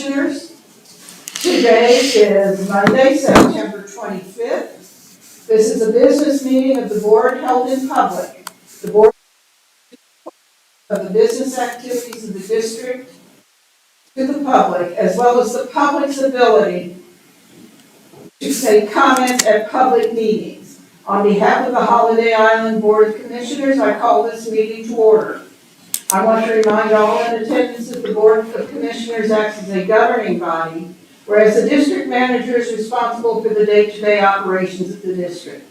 Commissioners. Today is Monday, September 25th. This is a business meeting of the board held in public. The board of the business activities of the district to the public, as well as the public's ability to say comments at public meetings. On behalf of the Holiday Island Board of Commissioners, I call this meeting to order. I want to remind all in attendance that the Board of Commissioners acts as a governing body, whereas the district manager is responsible for the day-to-day operations of the district.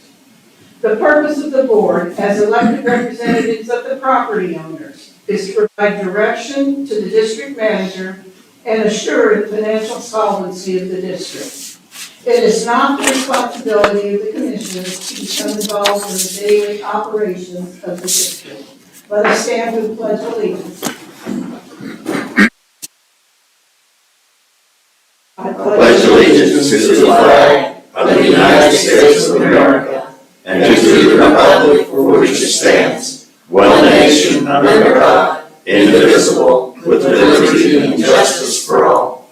The purpose of the board, as elected representatives of the property owners, is to provide direction to the district manager and assure the financial solvency of the district. It is not the responsibility of the commissioners to become involved in the daily operations of the district. Let us stand to pledge allegiance. I pledge allegiance to the flag of the United States of America and to the republic for which it stands, one nation under God, indivisible, with liberty and justice for all.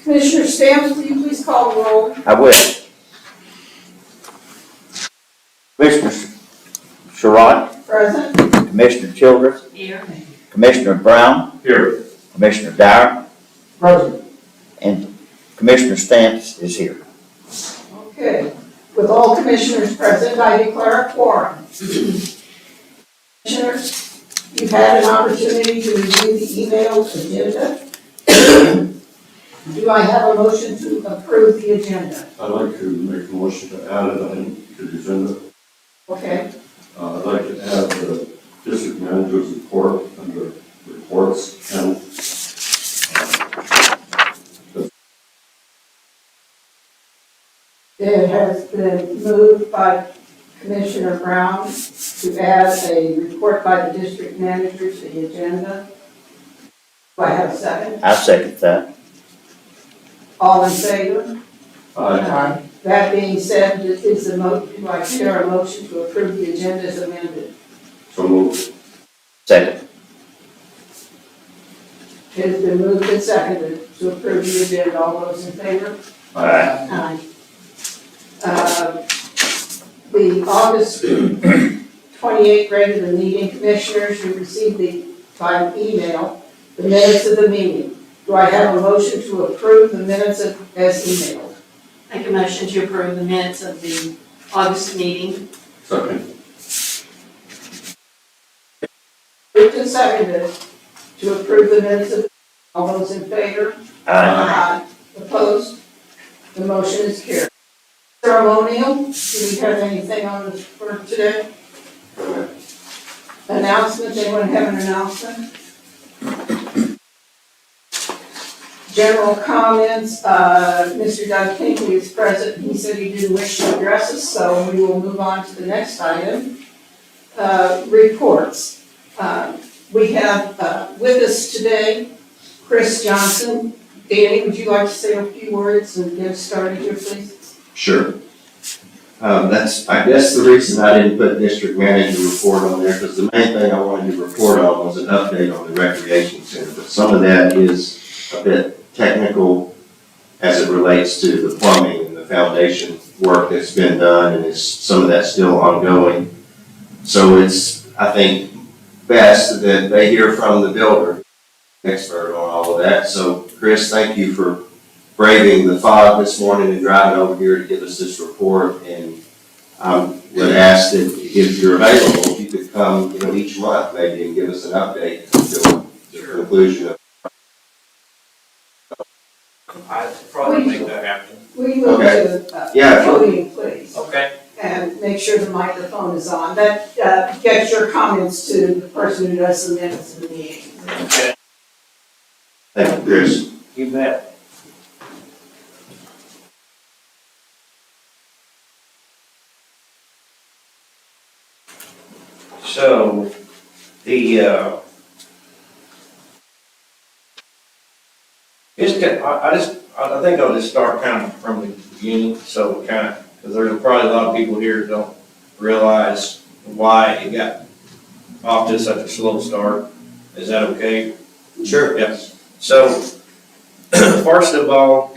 Commissioner Stamps, will you please call the roll? I will. Commissioner Sherrod, Present. Commissioner Childress, Here. Commissioner Brown, Here. Commissioner Dyer, Present. and Commissioner Stamps is here. Okay. With all commissioners present, I declare a quorum. Commissioners, you've had an opportunity to review the email agenda. Do I have a motion to approve the agenda? I'd like to make a motion to add it on to the agenda. Okay. I'd like to add the district manager's report under reports and It has been moved by Commissioner Brown to add a report by the district manager to the agenda. Do I have a second? I second that. All in favor? I That being said, is the do I hear a motion to approve the agenda as amended? so moved. Second. It has been moved and seconded to approve the agenda. All those in favor? Aye. Aye. The August 28th regular meeting, commissioners, you received by email the minutes of the meeting. Do I have a motion to approve the minutes as emailed? Make a motion to approve the minutes of the August meeting. Second. Moved and seconded to approve the minutes of, all those in favor? Aye. Opposed? The motion is carried. Ceremonial, do we have anything on this for today? Announcements, anyone have an announcement? General comments, Mr. Doug Kinkley is present. He said he didn't wish to address us, so we will move on to the next item. Reports. We have with us today Chris Johnson. Danny, would you like to say a few words and get us started here, please? Sure. That's, I guess, the reason I didn't put district manager report on there, because the main thing I wanted to report on was an update on the recreation center. But some of that is a bit technical as it relates to the plumbing and the foundation work that's been done, and some of that's still ongoing. So it's, I think, best that they hear from the builder, expert on all of that. So Chris, thank you for braving the fog this morning and driving over here to give us this report. And I would ask that if you're available, if you could come, each month maybe and give us an update until the conclusion of. I'd probably make that happen. We move Okay. to Yeah. voting, please, Okay. and make sure the microphone is on. That gets your comments to the person who does the minutes of the meeting. Okay. Thank you, Chris. You bet. So, I think I'll just start kind of from the beginning, so kind of, because there's probably a lot of people here that don't realize why it got off to such a slow start. Is that okay? Sure. Yes. So, first of all,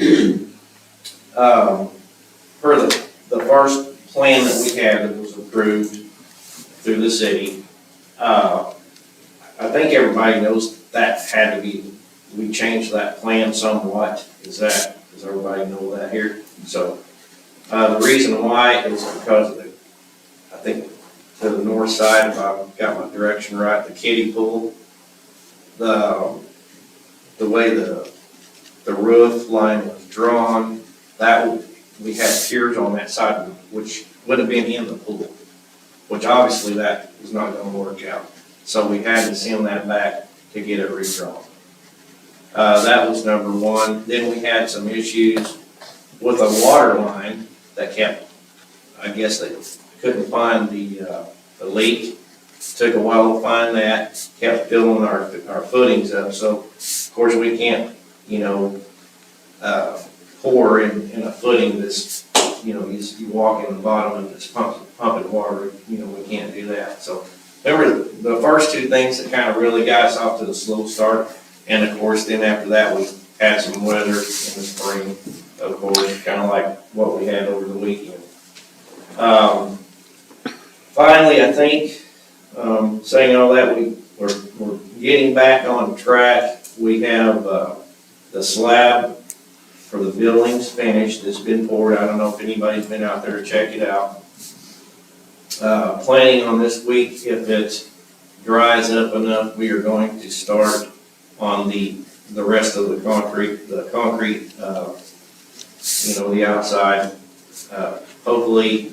for the first plan that we had that was approved through the city, I think everybody knows that had to be, we changed that plan somewhat. Does everybody know that here? So, the reason why is because of I think to the north side, if I've got my direction right, the kiddie pool, the way the roof line was drawn, we had piers on that side, which would have been in the pool, which obviously that is not gonna work out. So we had to send that back to get it redrawn. That was number one. Then we had some issues with a water line that kept, I guess they couldn't find the leak. Took a while to find that, kept filling our footings up. So of course we can't, pour in a footing that's, you walk in the bottom and it's pumping water, we can't do that. So there were the first two things that kind of really got us off to the slow start. And of course, then after that, we had some weather in the spring, of course, kind of like what we had over the weekend. Finally, I think, saying all that, we're getting back on track. We have the slab for the buildings finished. It's been poured. I don't know if anybody's been out there to check it out. Planning on this week, if it dries up enough, we are going to start on the rest of the concrete, the outside. Hopefully,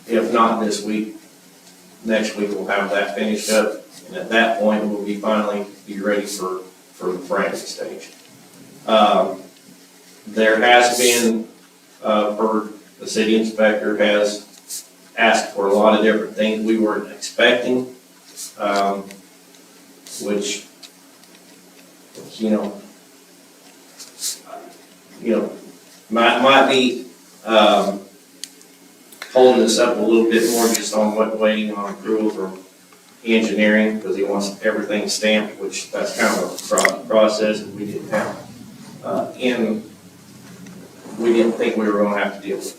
if not this week, next week we'll have that finished up. And at that point, we'll finally be ready for the framing stage. There has been, for the city inspector has asked for a lot of different things we weren't expecting, which, might be, holding us up a little bit more just on waiting on approval from engineering, because he wants everything stamped, which that's kind of a process that we didn't have, we didn't think we were gonna have to deal with.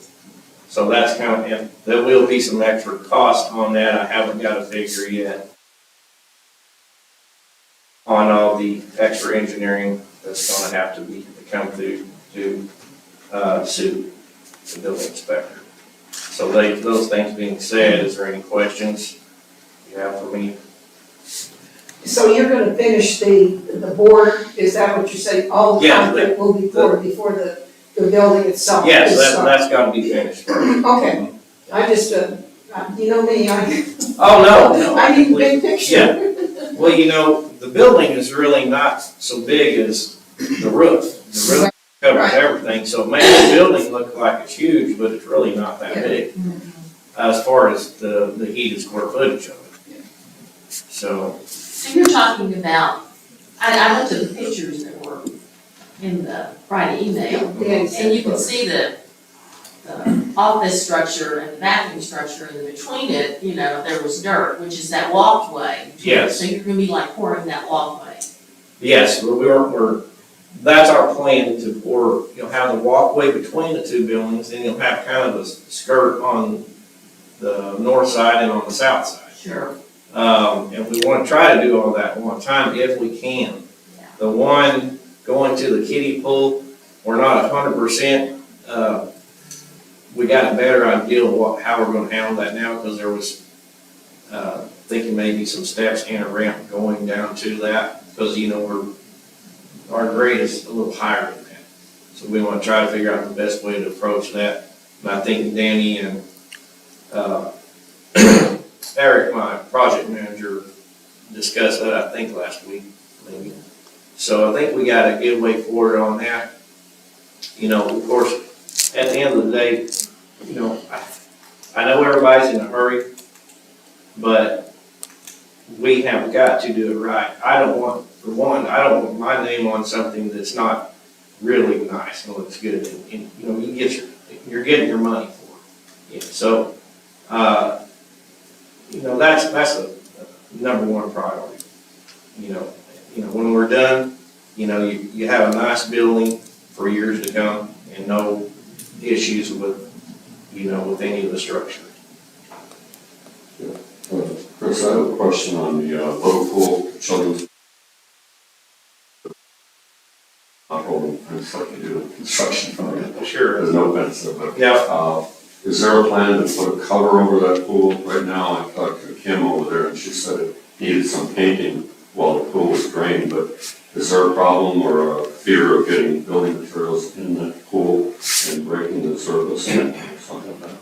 So that's kind of, and there will be some extra cost on that. I haven't got a figure yet on all the extra engineering that's gonna have to come through to, suit the building inspector. So those things being said, is there any questions you have for me? So you're gonna finish the board, is that what you say? All the Yeah, concrete will be poured before the building itself Yes, is started? that's gotta be finished first. Okay, I just, you know me, Oh, no. I need the big picture. Yeah. Well, the building is really not so big as the roof. The roof covers Right. everything, so it makes the building look like it's huge, but it's really not that Yeah. big as far as the heated square footage of it. So, So you're talking about, I looked at the pictures that were in the Friday email, Yes. and you can see the office structure and the bathroom structure, and between it, there was dirt, which is that walkway. Yes. So you're gonna be like pouring that walkway. yes, that's our plan to pour, have the walkway between the two buildings, and you'll have kind of a skirt on the north side and on the south side. Sure. And we want to try to do all that at one time if we can. Yeah. The one going to the kiddie pool, we're not 100%. We got a better idea of how we're going to handle that now, because there was thinking maybe some steps and a ramp going down to that, because our grade is a little higher than that. So we want to try to figure out the best way to approach that. And I think Danny and Eric, my project manager, discussed that, I think, last week, maybe. So I think we got a good way forward on that. Of course, at the end of the day, I know everybody's in a hurry, but we have got to do it right. I don't want my name on something that's not really nice and looks good, and you're getting your money for it. Yeah, so, that's a number one priority. When we're done, you have a nice building for years to come and no issues with any of the structure. Chris, I have a question on the little pool, children's. Not holding fence like you do with construction from it. Sure. There's no fence there, but, Yeah, is there a plan to put a cover over that pool? Right now, I talked to Kim over there and she said it needed some painting while the pool was drained, but is there a problem or a fear of getting building materials in that pool and breaking the surface or something like that?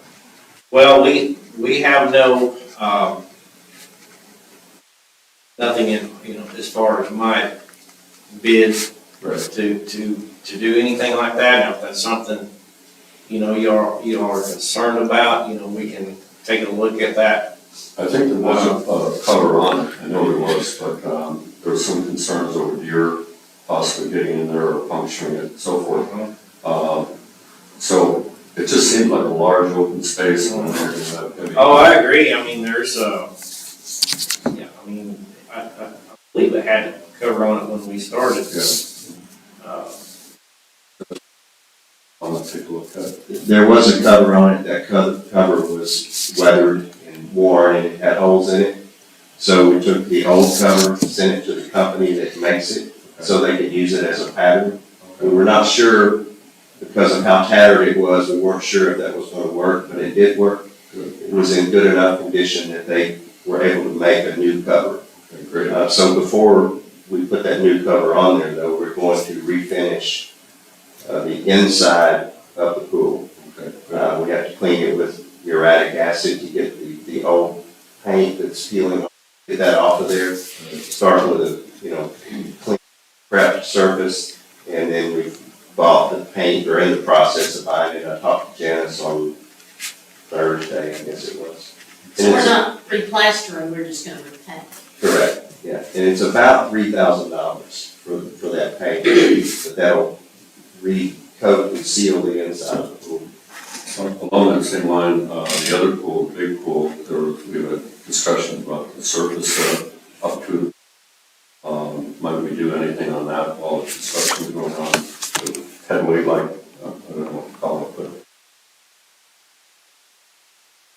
well, we have no, nothing in, as far as my bid Right. to do anything like that. Now, if that's something, you are concerned about, we can take a look at that. I think there was a cover on it, I know there was, but there was some concerns over deer possibly getting in there or puncturing it and so forth. So it just seemed like a large open space. And Oh, I agree. I mean, there's, I believe it had a cover on it when we started. I'm gonna take a look at it. There was a cover on it, that cover was weathered and worn and it had holes in it. So we took the old cover, sent it to the company that makes it, so they could use it as a pattern. We were not sure, because of how tattered it was, we weren't sure if that was gonna work, but it did work. It was in good enough condition that they were able to make a new cover. Okay, great. So before we put that new cover on there, though, we're going to refinish the inside of the pool. Okay. We have to clean it with uric acid to get the old paint that's peeling off, get that off of there. Start with a, clean, prepped surface, and then we've bought the paint, or in the process of buying it. I talked to Janice on Thursday, I guess it was. so And we're it's- not replastering, we're just gonna repaint. Correct, yeah, and it's about $3,000 for that paint, but that'll recoat and seal the inside of the pool. Along that same line, the other pool, the big pool, we had a discussion about the surface up to, might we do anything on that while the construction is going on? Headway, like, I don't know what to call it, but.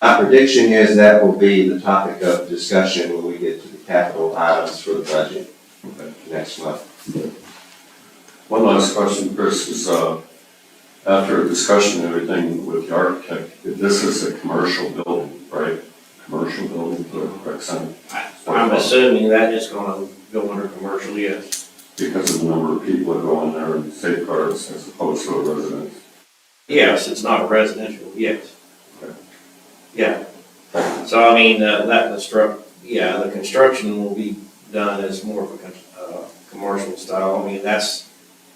My prediction is that will be the topic of discussion when we get to the capital items for the budget next month. One last question, Chris, is, after a discussion and everything with the architect, this is a commercial building, right? Commercial building for the rec center? I'm assuming that is gonna go under commercial, yes. Because of the number of people that go in there and safeguards as opposed to a residence. Yes, it's not a residential, yes. Okay. Yeah. So I mean, the construction will be done as more of a commercial style. I mean, that's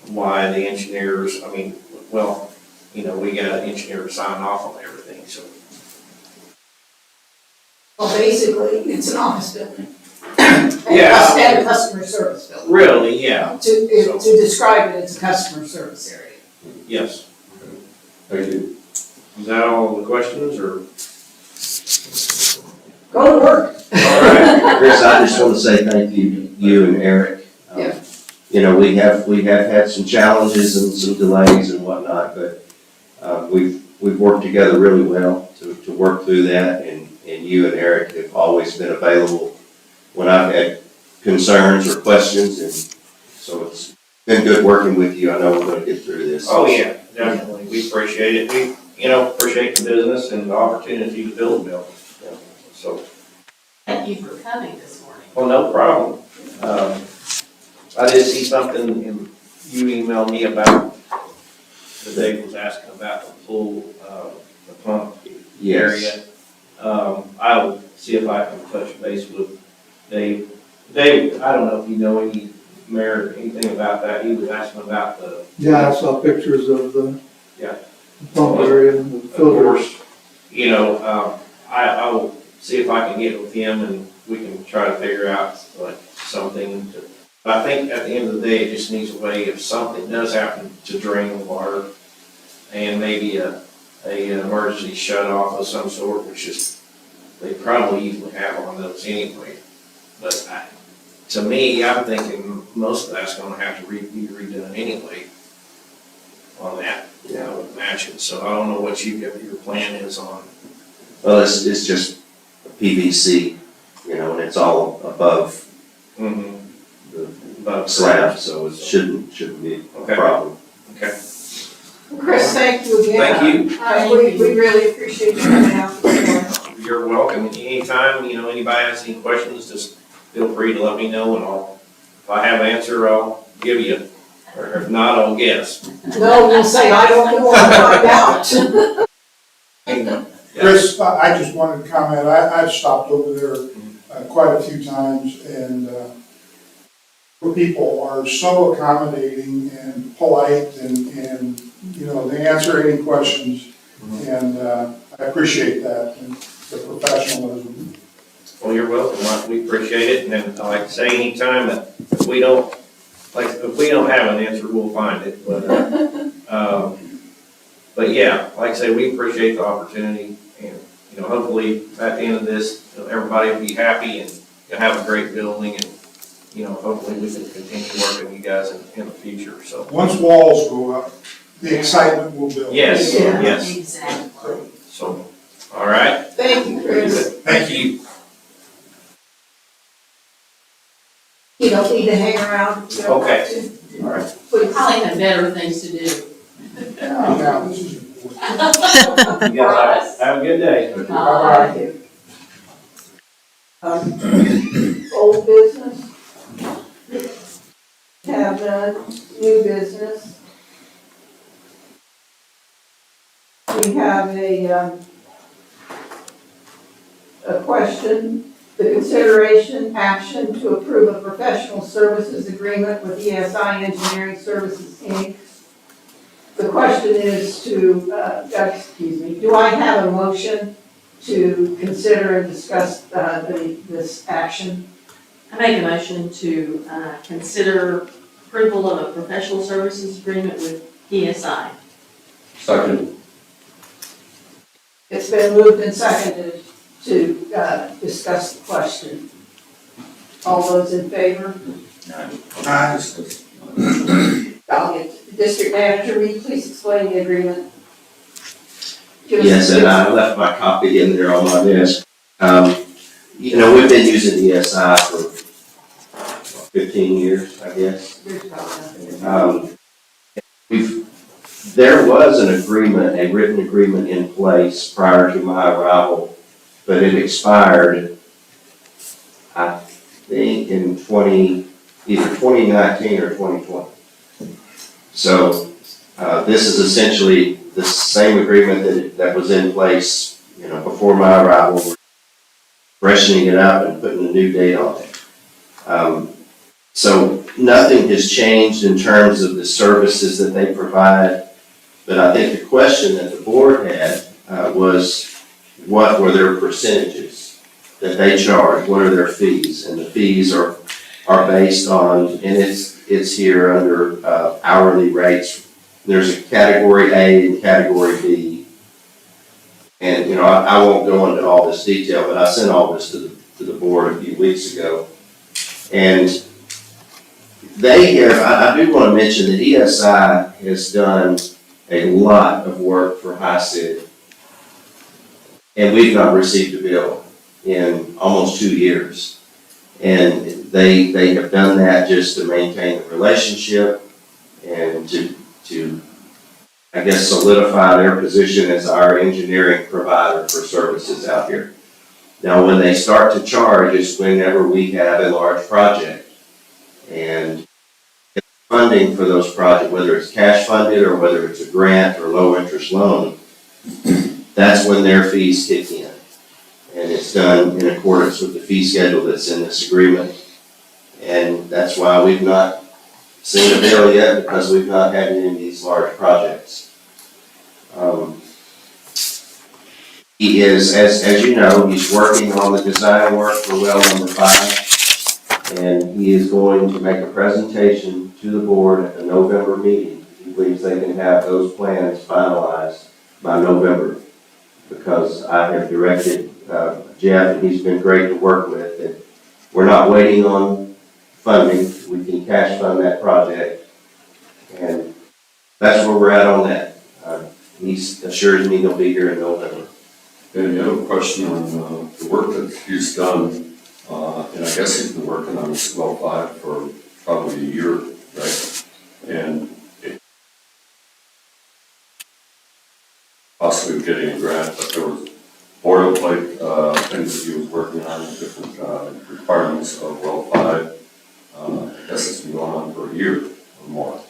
why the engineers, we got an engineer to sign off on everything, so. Well, basically, it's an office building. Yeah. And a customer service building. Really, yeah, To describe it, it's a customer service area. yes. Thank you. Is that all the questions, or? Go to work. All right. Chris, I just want to say thank you and Eric. Yeah. We have had some challenges and some delays and whatnot, but we've worked together really well to work through that, and you and Eric have always been available when I've had concerns or questions, and so it's been good working with you. I know we're going to get through this. Oh, yeah, definitely, we appreciate it, we, appreciate the business and the opportunity to build a building, so. Thank you for coming this morning. Well, no problem. I did see something you emailed me about, the Dave was asking about the pool, the pump Yes. area. I will see if I can touch base with Dave. Dave, I don't know if you know anything about that, he was asking about the. Yeah, I saw pictures of the Yeah. pump area and the Of filter. course, I will see if I can get with him and we can try to figure out like something to, but I think at the end of the day, it just needs a way if something does happen to drain the water and maybe an emergency shut off of some sort, which is, they probably usually have on those anyway. But to me, I'm thinking most of that's gonna have to be redone anyway on that, with matching. So I don't know what your plan is on. Well, it's just PVC, and it's all above the But slab, so it shouldn't be a Okay. problem. Okay. Chris, thank you again. Thank you. We really appreciate you coming out. You're welcome. Anytime, anybody has any questions, just feel free to let me know, and if I have an answer, I'll give you. Or if not, I'll guess. No, we'll say, I don't want to find out. Chris, I just wanted to comment, I've stopped over there quite a few times, and people are so accommodating and polite, and they answer any questions, and I appreciate that, and the professionalism. Well, you're welcome. We appreciate it. And then, like I say, anytime that if we don't have an answer, we'll find it. But yeah, like I say, we appreciate the opportunity, and, hopefully at the end of this, everybody will be happy, and you'll have a great building, and, hopefully we can continue working with you guys in the future, so. Once walls go up, the excitement will build. Yes, Yeah. yes. Exactly. So, all right. Thank you, Chris. Thank you. You don't need to hang around. You don't Okay. have to. All right. We probably have better things to do. Now, this is important. You guys have a good day. Bye-bye. Old business? Have none. New business? We have a question. The consideration action to approve a professional services agreement with ESI Engineering Services, Inc. The question is do I have a motion to consider and discuss this action? I make a motion to consider approval of a professional services agreement with PSI. Second. It's been moved and seconded to discuss the question. All those in favor? I'll get, District Manager, will you please explain the agreement? Yes, and I left my copy in there on my desk. We've been using ESI for 15 years, I guess. There's probably nothing. There was an agreement, a written agreement in place prior to my arrival, but it expired, I think, in either 2019 or 2020. So, this is essentially the same agreement that was in place, before my arrival. We're freshening it up and putting a new date on it. So nothing has changed in terms of the services that they provide. But I think the question that the board had was, what were their percentages that they charge? What are their fees? And the fees are based on, and it's here under hourly rates. There's a category A and category B. And, I won't go into all this detail, but I sent all this to the board a few weeks ago. And they have, I do want to mention that ESI has done a lot of work for HICID, and we've not received a bill in almost 2 years. And they have done that just to maintain the relationship and to I guess solidify their position as our engineering provider for services out here. Now, when they start to charge is whenever we have a large project. And funding for those projects, whether it's cash funded or whether it's a grant or low interest loan, that's when their fees kick in. And it's done in accordance with the fee schedule that's in this agreement. And that's why we've not seen a bill yet, because we've not had any of these large projects. He is, as you know, he's working on the design work for well number 5. And he is going to make a presentation to the board at the November meeting. He believes they can have those plans finalized by November, because I have directed Jeff, and he's been great to work with. And we're not waiting on funding. We can cash fund that project. And that's where we're at on that. He's assures me he'll be here in November. And you have a question on the work that he's done, and I guess he's been working on this well 5 for probably a year, right? And possibly getting a grant, but there was boilerplate things that he was working on, different requirements of well 5. I guess it's been going on for a year or more.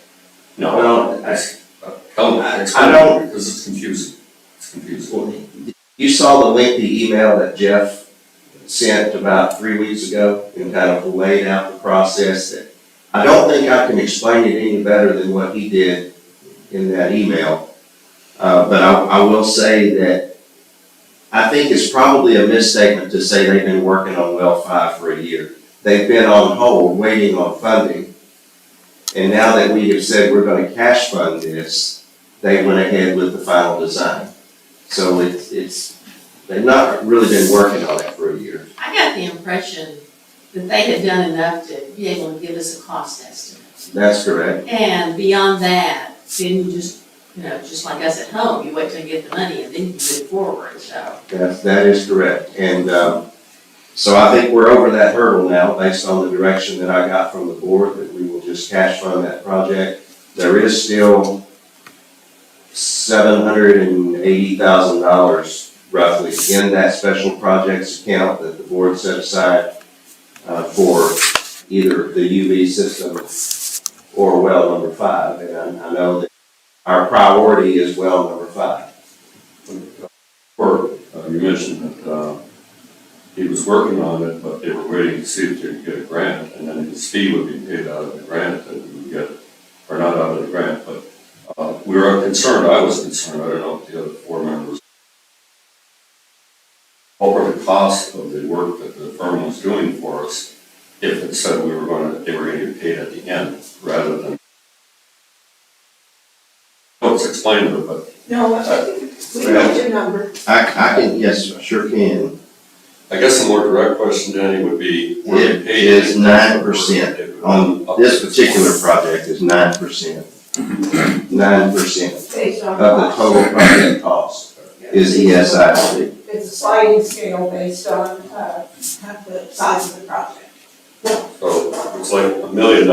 No, Well, tell me, I explain don't- it, because it's confusing. It's confusing. You saw the lengthy email that Jeff sent about 3 weeks ago and kind of laid out the process that I don't think I can explain it any better than what he did in that email. But I will say that I think it's probably a misstatement to say they've been working on well 5 for a year. They've been on hold, waiting on funding. And now that we have said we're gonna cash fund this, they went ahead with the final design. So they've not really been working on it for a year. I got the impression that they had done enough to be able to give us a cost estimate. That's correct. And beyond that, then you just, just like us at home, you wait till you get the money and then you move forward, so. That is correct. And so I think we're over that hurdle now, based on the direction that I got from the board, that we will just cash fund that project. There is still $780,000 roughly in that special projects account that the board set aside for either the UV system or well number 5. And I know that our priority is well number 5. Or, you mentioned that he was working on it, but they were waiting to see if they could get a grant, and then his fee would be paid out of the grant that we would get, or not out of the grant, but we were concerned, I was concerned, I don't know if the other 4 members. What were the costs of the work that the firm was doing for us if it said they were gonna get paid at the end, rather than. No, it's explained to it, but No, we got your number. I can, yes, I sure can. I guess a more direct question, Danny, would be, were they It paid? is 9% on this particular project is 9%. 9% Based on of the total project cost is ESIC. It's a sliding scale based on, the size of the project. So it's like $1 million, he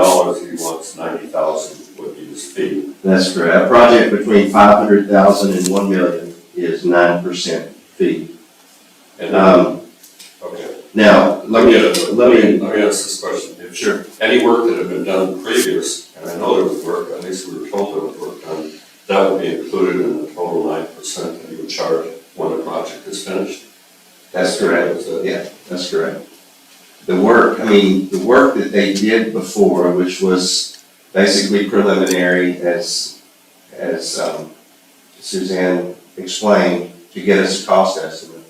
wants 90,000 would be his fee. That's correct. A project between 500,000 and 1 million is 9% fee. And okay. Now, let me Let me ask this question. If sure. any work that had been done previous, and I know there was work, at least we were told there was work done, that would be included in the total 9% that you would charge when the project is finished? That's correct. Yeah, that's correct. The work that they did before, which was basically preliminary, as Suzanne explained, to get us a cost estimate.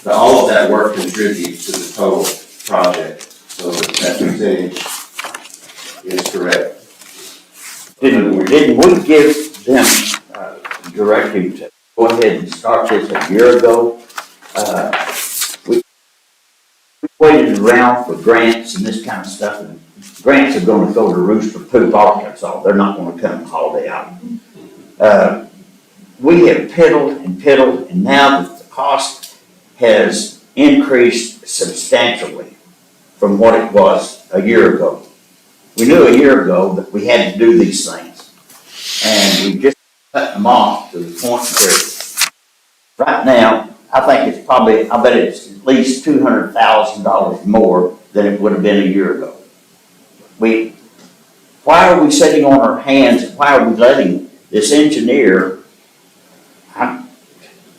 All of that work contributes to the total project, so that percentage is correct. Didn't we give them directive to go ahead and start this a year ago? We waited around for grants and this kind of stuff, and grants are gonna go to Rooster Poop, Arkansas. They're not gonna come Holiday Island. We have piddled, and now that the cost has increased substantially from what it was a year ago. We knew a year ago that we had to do these things, and we just cut them off to the point where right now, I bet it's at least $200,000 more than it would have been a year ago. Why are we sitting on our hands, and why are we letting this engineer?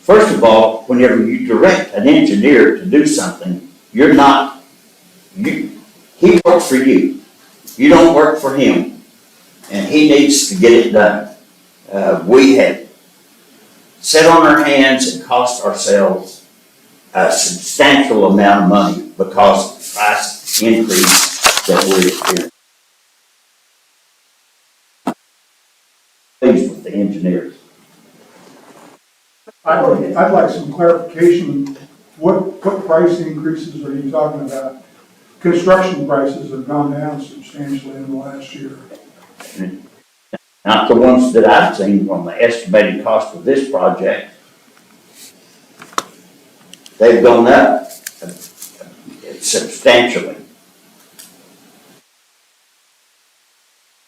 First of all, whenever you direct an engineer to do something, he works for you. You don't work for him, and he needs to get it done. We had sat on our hands and cost ourselves a substantial amount of money because of the price increase that we're experiencing. Pleased with the engineers. I'd like some clarification. What price increases are you talking about? Construction prices have gone down substantially in the last year. Not the ones that I've seen on the estimated cost of this project. They've gone up substantially.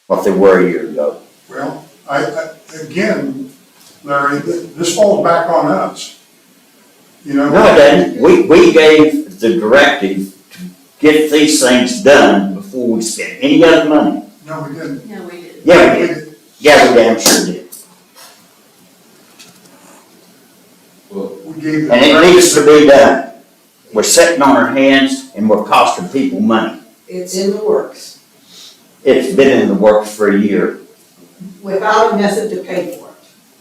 What they were a year ago. Well, again, Larry, this falls back on us. You know? No, it doesn't. We gave the directive to get these things done before we spent any other money. No, we didn't. No, we didn't. Yeah, we did. Yeah, we damn sure did. We gave. And it needs to be done. We're sitting on our hands and we're costing people money. It's in the works, It's been in the works for a year. without a method to pay for it.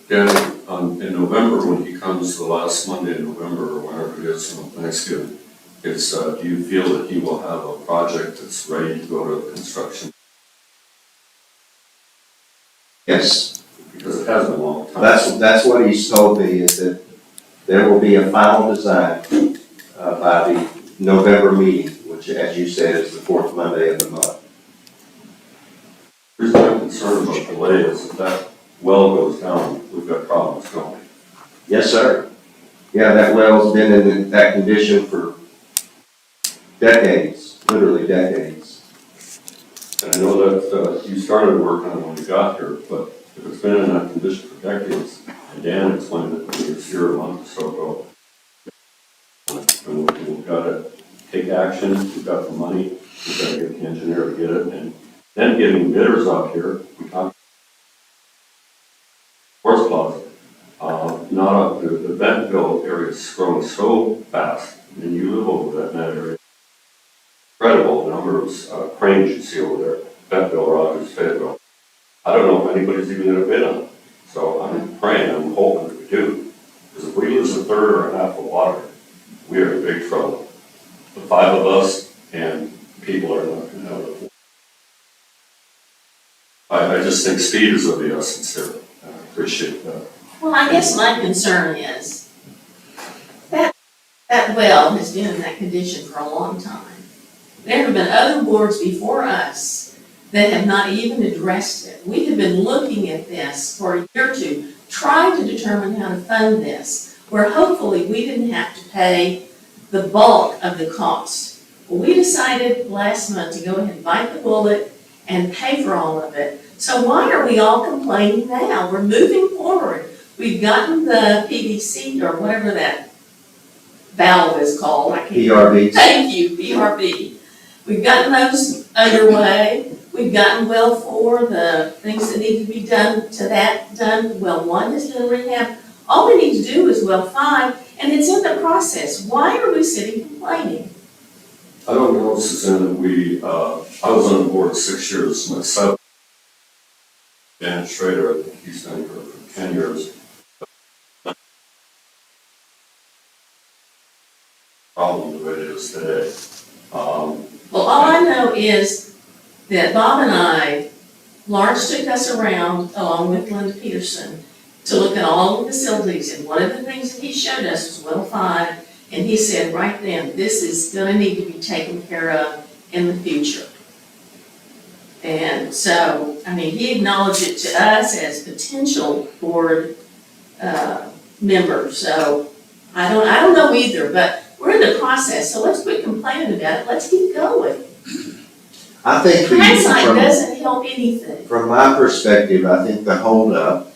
Danny, in November, when he comes the last Monday in November, or whenever it is from Thanksgiving, it's, do you feel that he will have a project that's ready to go to construction? Yes, Because it has been a long time. that's what he's told me, is that there will be a final design by the November meeting, which, as you said, is the fourth Monday of the month. The reason I'm concerned about delay is if that well goes down, we've got problems going. Yes, sir. Yeah, that well's been in that condition for decades, literally decades. And I know that you started work on it when you got here, but if it's been in that condition for decades, and Dan explained it when he was here a month or so ago, and we've got to take action, we've got the money, we've got to get the engineer to get it, and then getting bidders out here, we talked Sports Plaza, the Bentonville area is growing so fast, and you live over that area. Incredible number of cranes you see over there, Bentonville, Rogers, Fayetteville. I don't know if anybody's even gonna bid on it, so I'm praying, I'm hoping that we do. Because if we lose a third or a half of water, we are in big trouble. The five of us and people are not gonna have it. I just think speed is of the essence here. I appreciate that. Well, I guess my concern is that well has been in that condition for a long time. There have been other boards before us that have not even addressed it. We have been looking at this for a year or two, trying to determine how to fund this, where hopefully we didn't have to pay the bulk of the cost. Well, we decided last month to go ahead and bite the bullet and pay for all of it. So why are we all complaining now? We're moving forward. We've gotten the PVC or whatever that valve is called. I can't. PRVs. Thank you, PRV. We've gotten those underway. We've gotten well 4, the things that need to be done to that done. Well 1 has been rehab. All we need to do is well 5, and it's in the process. Why are we sitting complaining? I don't know, Suzanne, that I was on the board 6 years myself. Dan Schrader, I think he's been here for 10 years. Problem the way it is today. Well, all I know is that Bob and I, Lawrence took us around along with Linda Peterson to look at all the facilities, and one of the things that he showed us was well 5, and he said right then, this is gonna need to be taken care of in the future. And so, I mean, he acknowledged it to us as potential board, members, so I don't know either, but we're in the process, so let's quit complaining about it, let's keep going. I think Hindsight doesn't help anything. from my perspective, I think the holdup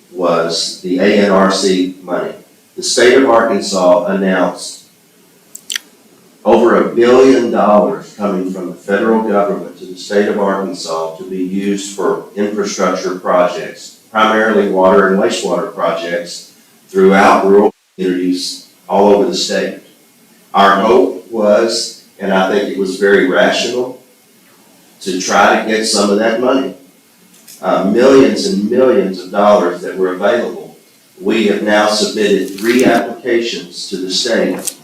was the ANRC money. The state of Arkansas announced over $1 billion coming from the federal government to the state of Arkansas to be used for infrastructure projects, primarily water and wastewater projects throughout rural communities all over the state. Our hope was, and I think it was very rational, to try to get some of that money. Millions and millions of dollars that were available. We have now submitted 3 applications to the state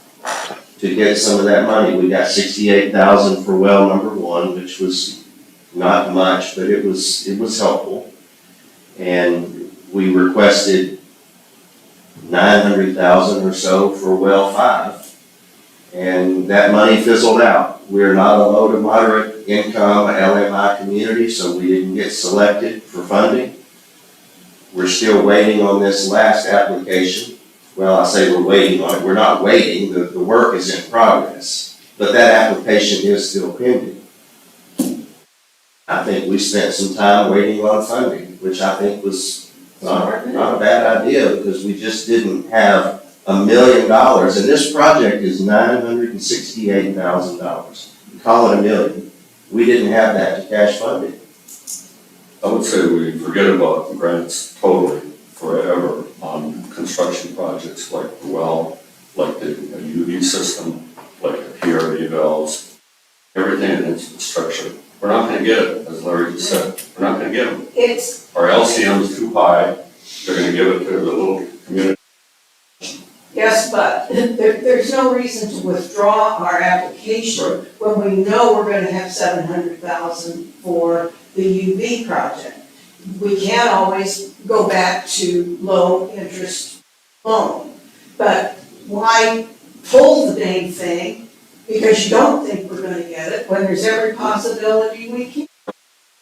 to get some of that money. We got $68,000 for well number 1, which was not much, but it was helpful. And we requested $900,000 or so for well 5. And that money fizzled out. We're not a low to moderate income LMI community, so we didn't get selected for funding. We're still waiting on this last application. Well, I say we're waiting on it. We're not waiting. The work is in progress. But that application is still pending. I think we spent some time waiting on funding, which I think was not a bad idea, because we just didn't have $1 million, and this project is $968,000. Call it $1 million. We didn't have that to cash fund it. I would say we forget about grants totally, forever, on construction projects like the well, like the UV system, like the PRV valves, everything in infrastructure. We're not gonna get it, as Larry just said, we're not gonna get them. Our LCM is too high, they're gonna give it to the little community. Yes, but there's no reason to withdraw our application when we know we're gonna have 700,000 for the UV project. We can't always go back to low interest loan, but why pull the dang thing because you don't think we're gonna get it when there's every possibility we can?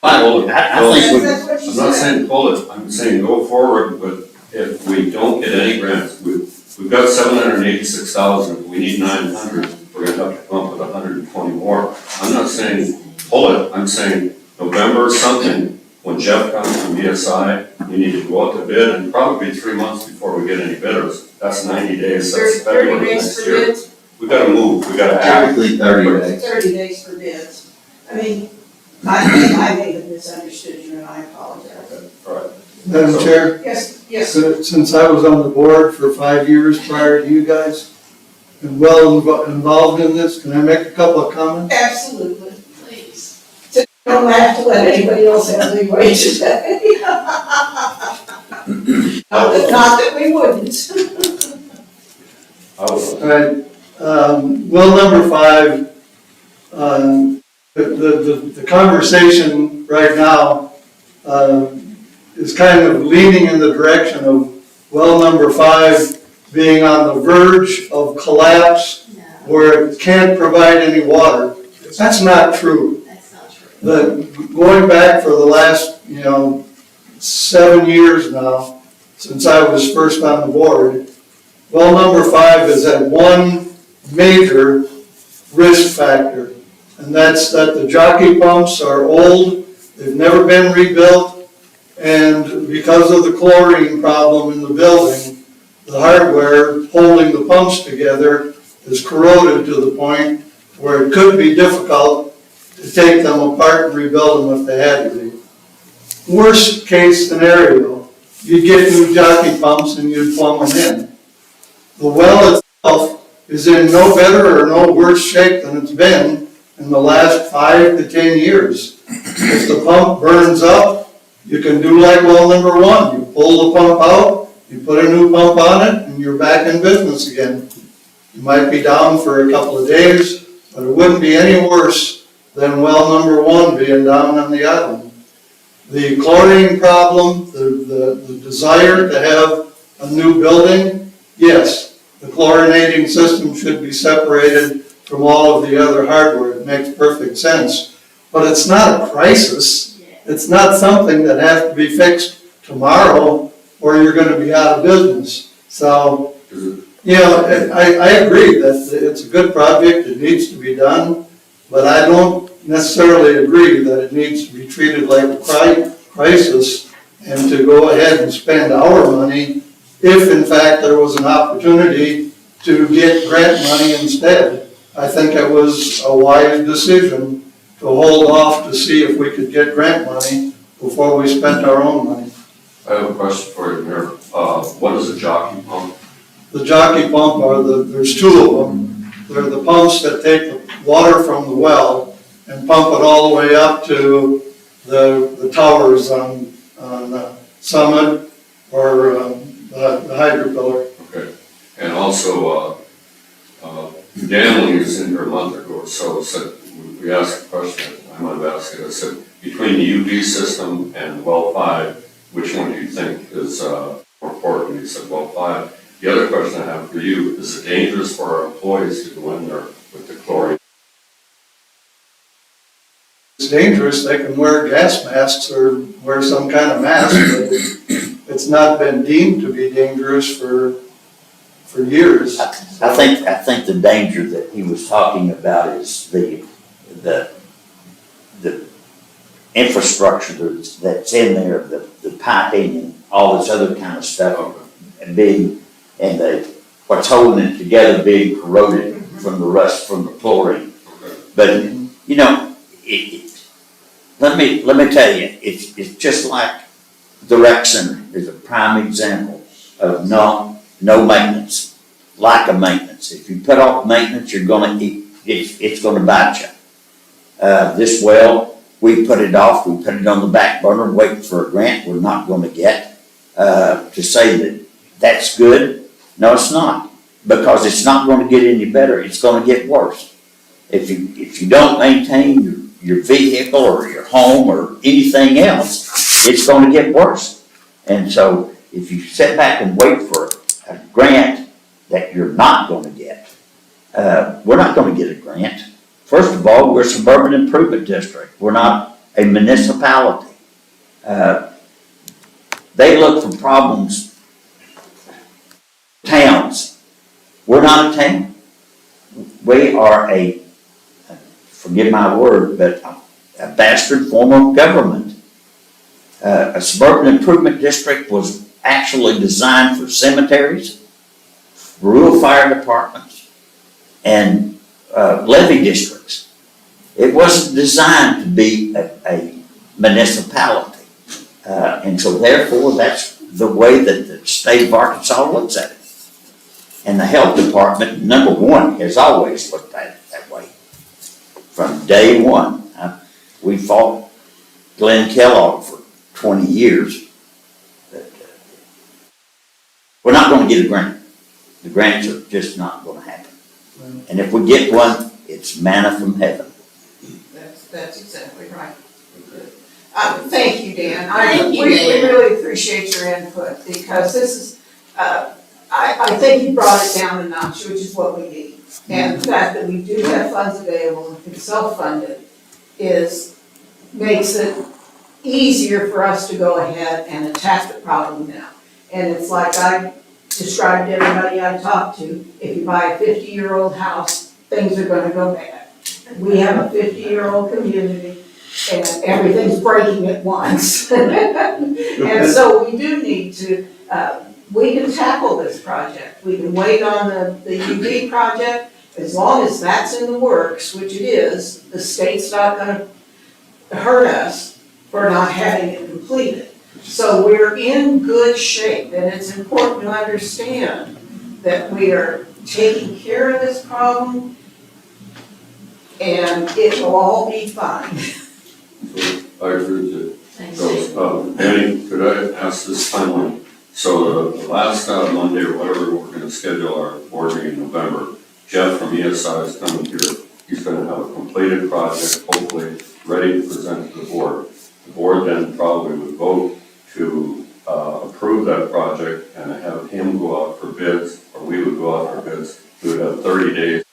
I think That's what you I'm not said. saying pull it, I'm saying go forward, but if we don't get any grants, we've got 786,000, we need 900, we're gonna have to come up with 120 more. I'm not saying pull it, I'm saying November something, when Jeff comes from BSI, we need to go out to bid, and probably 3 months before we get any bidders. That's 90 days, that's 30 February days next for year. bids, We gotta move, we gotta act. Typically 30 days. 30 days for bids. I mean, I may have misunderstood you and I apologize. All right. Madam Chair, Yes, yes, since I was on the board for 5 years prior to you guys, and well involved in this, can I make a couple of comments? absolutely. Please. Don't have to let anybody else have the way to say. Not that we wouldn't. I was, All right, well, number 5, the conversation right now, is kind of leaning in the direction of well number 5 being on the verge of collapse No, where it can't provide any water. That's not true. that's not true. Going back for the last, 7 years now, since I was first on the board, well number 5 is at one major risk factor, and that's that the jockey pumps are old, they've never been rebuilt, and because of the chlorine problem in the building, the hardware holding the pumps together is corroded to the point where it could be difficult to take them apart and rebuild them if they had to be. Worst case scenario, you'd get new jockey pumps and you'd plumb them in. The well itself is in no better or no worse shape than it's been in the last 5 to 10 years. If the pump burns up, you can do like well number 1. You pull the pump out, you put a new pump on it, and you're back in business again. You might be down for a couple of days, but it wouldn't be any worse than well number 1 being down on the island. The chlorine problem, the desire to have a new building, yes, the chlorinating system should be separated from all of the other hardware. It makes perfect sense. But it's not a crisis. It's not something that has to be fixed tomorrow or you're going to be out of business. So, I agree that it's a good project. It needs to be done. But I don't necessarily agree that it needs to be treated like a crisis and to go ahead and spend our money if in fact there was an opportunity to get grant money instead. I think it was a wise decision to hold off to see if we could get grant money before we spent our own money. I have a question for you, Mayor. What is a jockey pump? The jockey pump there's 2 of them. They're the pumps that take the water from the well and pump it all the way up to the towers on Summit or the Hydro Pillar. Okay. And also, Danley was in here a month ago or so, said, we asked a question, I might have asked it, I said, between the UV system and well 5, which one do you think is more important? He said well 5. The other question I have for you, is it dangerous for our employees to go in there with the chlorine? It's dangerous, they can wear gas masks or wear some kind of mask, but it's not been deemed to be dangerous for years. I think the danger that he was talking about is the infrastructure that's in there, the piping and all this other kind of stuff, and what's holding it together being corroded from the rust from the chlorine. But, you know, let me tell you, it's just like the rec center is a prime example of no maintenance, lack of maintenance. If you put off maintenance, it's gonna bite you. This well, we put it off, we put it on the back burner, waiting for a grant we're not gonna get. To say that that's good, no, it's not, because it's not gonna get any better, it's gonna get worse. If you don't maintain your vehicle or your home or anything else, it's gonna get worse. And so if you sit back and wait for a grant that you're not gonna get, we're not gonna get a grant. First of all, we're a suburban improvement district. We're not a municipality. They look for problems, towns. We're not a town. We are forgive my word, but a bastard form of government. A suburban improvement district was actually designed for cemeteries, rural fire departments, and levy districts. It wasn't designed to be a municipality. And so therefore, that's the way that the state of Arkansas looks at it. And the health department, number one, has always looked at it that way. From day one. We fought Glenn Kellogg for 20 years. We're not gonna get a grant. The grants are just not gonna happen. And if we get one, it's manna from heaven. That's exactly right. Thank you, Dan. Thank you, We Dan. really appreciate your input, because this is, I think you brought it down a notch, which is what we need. And the fact that we do have funds available and can self-fund it makes it easier for us to go ahead and attack the problem now. And it's like I described to everybody I talked to, if you buy a 50-year-old house, things are gonna go bad. We have a 50-year-old community, and everything's breaking at once. And so we do need to, we can tackle this project. We can wait on the UV project, as long as that's in the works, which it is, the state's not gonna hurt us for not having it completed. So we're in good shape, and it's important to understand that we are taking care of this problem, and it will all be fine. I agree with you. Thanks, So, Annie, could I ask this finally? So the last Monday or whatever, we're gonna schedule our board meeting in November. Jeff from ESI is coming here. He's gonna have a completed project, hopefully ready to present to the board. The board then probably would vote to approve that project and have him go out for bids, or we would go out for bids. We would have 30 days.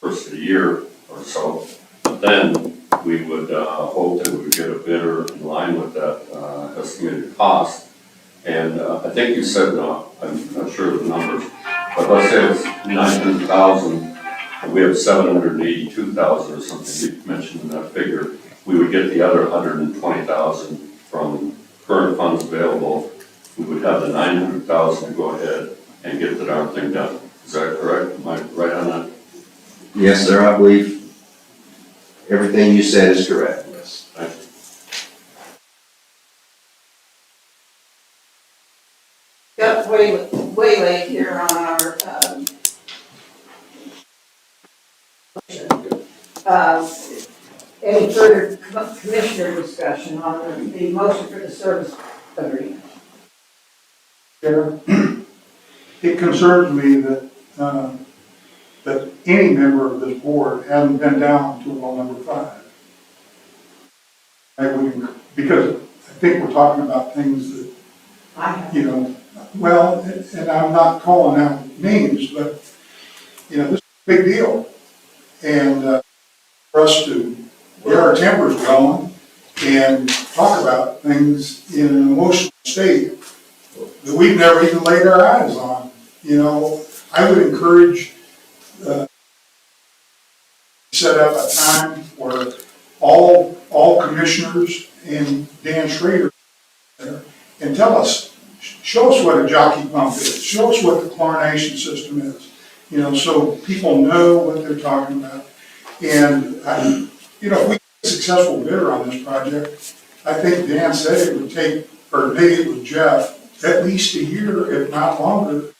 First of the year or so. Then we would hope that we would get a bidder in line with that estimated cost. And I think you said, I'm not sure of the numbers, but let's say it's 900,000, and we have 782,000 or something you mentioned in that figure. We would get the other 120,000 from current funds available. We would have the 900,000 to go ahead and get the darn thing done. Is that correct? Am I right on that? Yes, sir, I believe everything you said is correct, yes. Thank you. Got way late here on our, motion. Any further commissioner discussion on the motion for the service agreement? Chair, it concerns me that any member of this board hasn't been down to well number 5. Because I think we're talking about things I have. you know, well, and I'm not calling out names, but, you know, this is a big deal. And for us to get our tempers going and talk about things in an emotional state that we've never even laid our eyes on, you know, I would encourage set up a time where all commissioners and Dan Schrader there and tell us, show us what a jockey pump is, show us what the chlorination system is, you know, so people know what they're talking about. And, you know, if we get a successful bidder on this project, I think Dan said it would take, or maybe it was Jeff, at least a year, if not longer.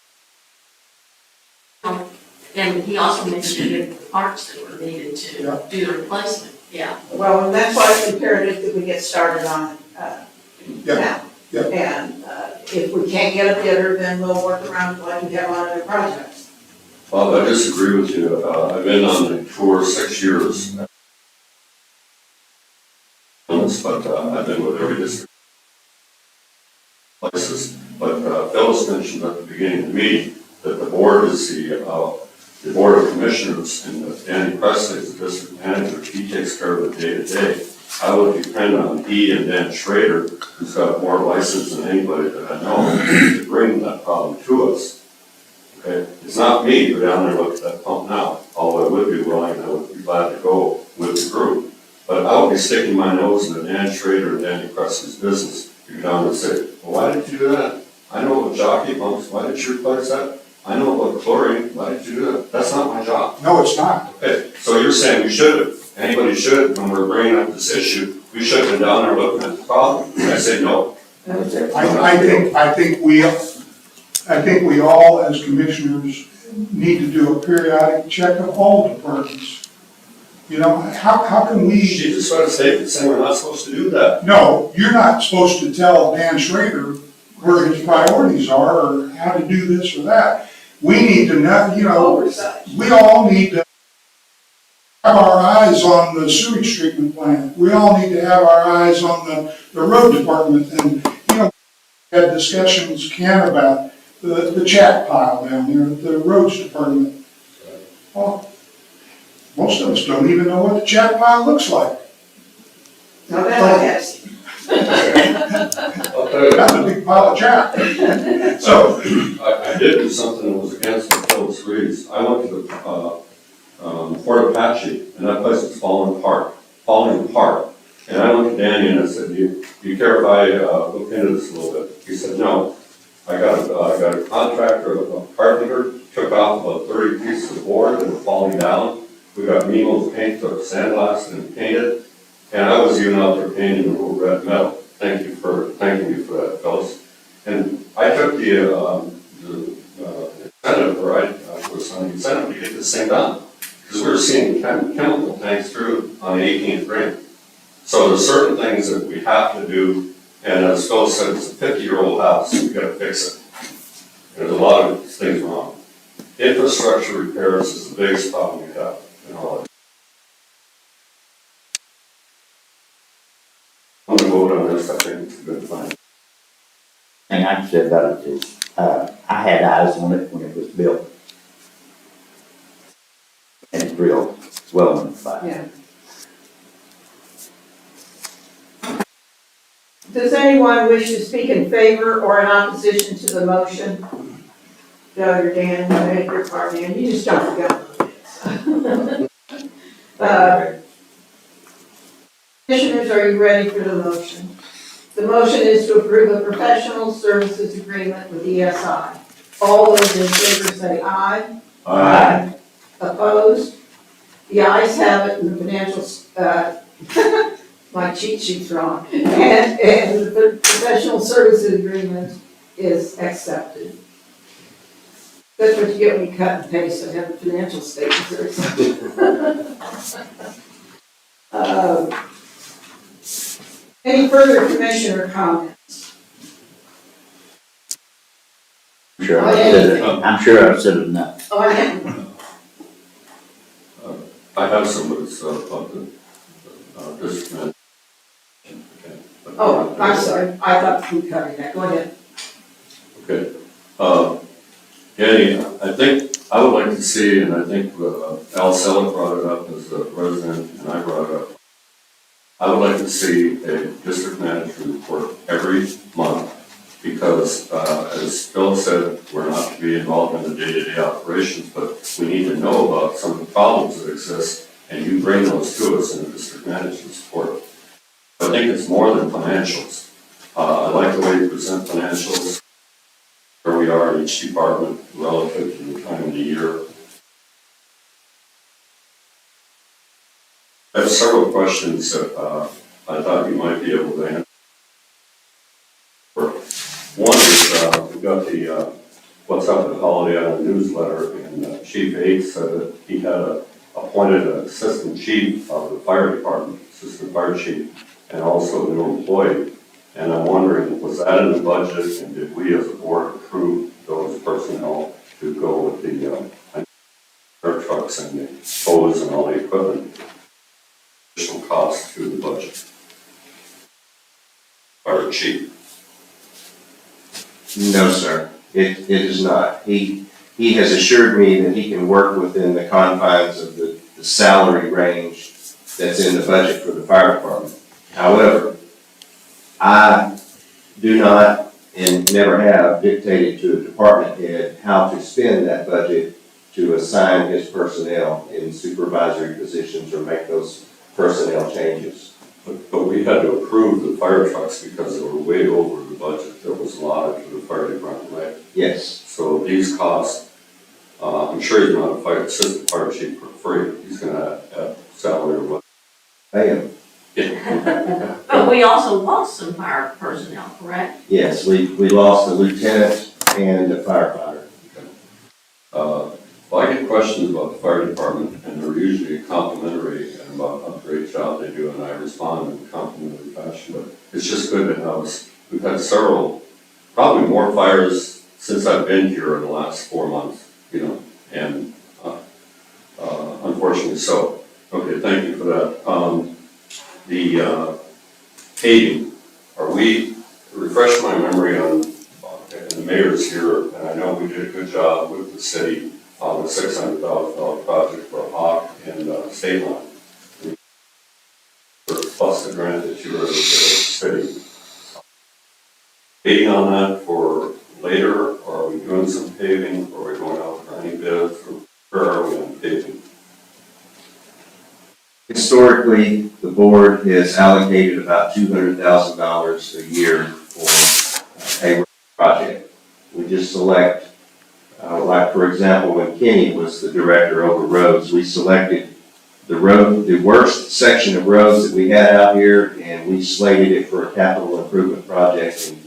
And he also mentioned the parts that were needed Yeah. to do the replacement, yeah. Well, and that's why it's imperative that we get started on it, Yeah, now. yeah. And, if we can't get a bidder, then we'll work around like we have on other projects. Bob, I disagree with you. I've been on the tour 6 years. But I've been with every district places. But Phyllis mentioned at the beginning of the meeting that the board is the board of commissioners, and that Danny Presley is the district manager. He takes care of the day-to-day. I would depend on he and Dan Schrader, who's got more license than anybody that I know, to bring that problem to us. Okay, it's not me to go down there and look at that pump now, although I would be willing, I would be glad to go with the group. But I would be sticking my nose into Dan Schrader and Danny Presley's business to go down and say, well, why did you do that? I know about jockey pumps, why did you replace that? I know about chlorine, why did you do that? That's not my job. No, it's not. Okay, so you're saying we should have, anybody should, when we're bringing up this issue, we should have been down there looking at the problem. I say no. I think we all, as commissioners, need to do a periodic check of all departments. You know, how can we? She just tried to say we're not supposed to do that. No, you're not supposed to tell Dan Schrader where his priorities are or how to do this or that. We need to know, you know, Oversight. we all need to have our eyes on the sewage treatment plant. We all need to have our eyes on the road department. And, you know, we had discussions, Ken, about the chat pile down there at the roads department. Well, most of us don't even know what the chat pile looks like. Now that I guess. I'll tell you, That's a big pile of chat. So, I did do something that was against what Phyllis Reed's. I went to the Fort Apache, and that place was falling apart. And I went to Danny and I said, do you care if I look into this a little bit? He said, no. I got a contractor, a carpenter, took off about 30 pieces of board that were falling down. We got Nemo's paint, took sandblasted and painted. And I was even out there painting the little red metal. Thank you for that, Phyllis. And I took the incentive, or I was on the incentive to get this thing done. Because we were seeing chemical tanks through on the 18th grade. So there's certain things that we have to do, and as Phil said, it's a 50-year-old house, we gotta fix it. There's a lot of things wrong. Infrastructure repairs is the biggest problem we have in all of it. I'm gonna vote on this, I think it's a good plan. thing I can say about it is, I had eyes on it when it was built. And it's real well by. Yeah. Does anyone wish to speak in favor or in opposition to the motion? Doug or Dan, you made your part, man, you just jumped the gun. Commissioners, are you ready for the motion? The motion is to approve a professional services agreement with ESI. All those in favor say aye. Aye. Opposed? The ayes have it, and the financial, my cheat sheet's wrong. And the professional services agreement is accepted. That's what you get when you cut and paste and have the financial statements or something. Any further commissioner comments? I'm sure I've said enough. Oh, I have. I have some, but it's about the district manager. Oh, I'm sorry, I thought we covered that, go ahead. Okay. Danny, I think, I would like to see, and I think Al Selleck brought it up as a resident, and I brought it up. I would like to see a district manager report every month, because, as Phil said, we're not to be involved in the day-to-day operations, but we need to know about some of the problems that exist, and you bring those to us in the district manager's report. I think it's more than financials. I like the way you present financials, where we are in each department relative to the time of the year. I have several questions that I thought you might be able to answer. One is, we got the What's Up at Holiday Island newsletter, and Chief H said that he had appointed an assistant chief of the fire department, assistant fire chief, and also a new employee. And I'm wondering, was that in the budget, and did we as a board approve those personnel to go with the fire trucks and the hose and all the equipment? Additional cost to the budget. Fire chief. No, sir, it is not. He has assured me that he can work within the confines of the salary range that's in the budget for the fire department. However, I do not and never have dictated to a department head how to spend that budget to assign his personnel in supervisory positions or make those personnel changes. But we had to approve the fire trucks because they were way over the budget that was allotted for the fire department, right? Yes, So these costs, I'm sure he's not a assistant fire chief for free. He's gonna have salary or what. I am. But we also lost some fire personnel, correct? Yes, we lost a lieutenant and a firefighter. Well, I get questions about the fire department, and they're usually complimentary and about how great job they do, and I respond in a complimentary fashion, but it's just good to have us. We've had several, probably more fires since I've been here in the last 4 months, you know, and unfortunately so. Okay, thank you for that. The paving, are we, refresh my memory on, and the mayor's here, and I know we did a good job with the city on the $600,000 project for Hawk and State Line. Plus the grant that you were able to get the city. Waiting on that for later, or are we doing some paving, or are we going out for any bids, or where are we on paving? Historically, the board has allocated about $200,000 a year for a project. We just select, like for example, when Kenny was the director over roads, we selected the worst section of roads that we had out here, and we slated it for a capital improvement project and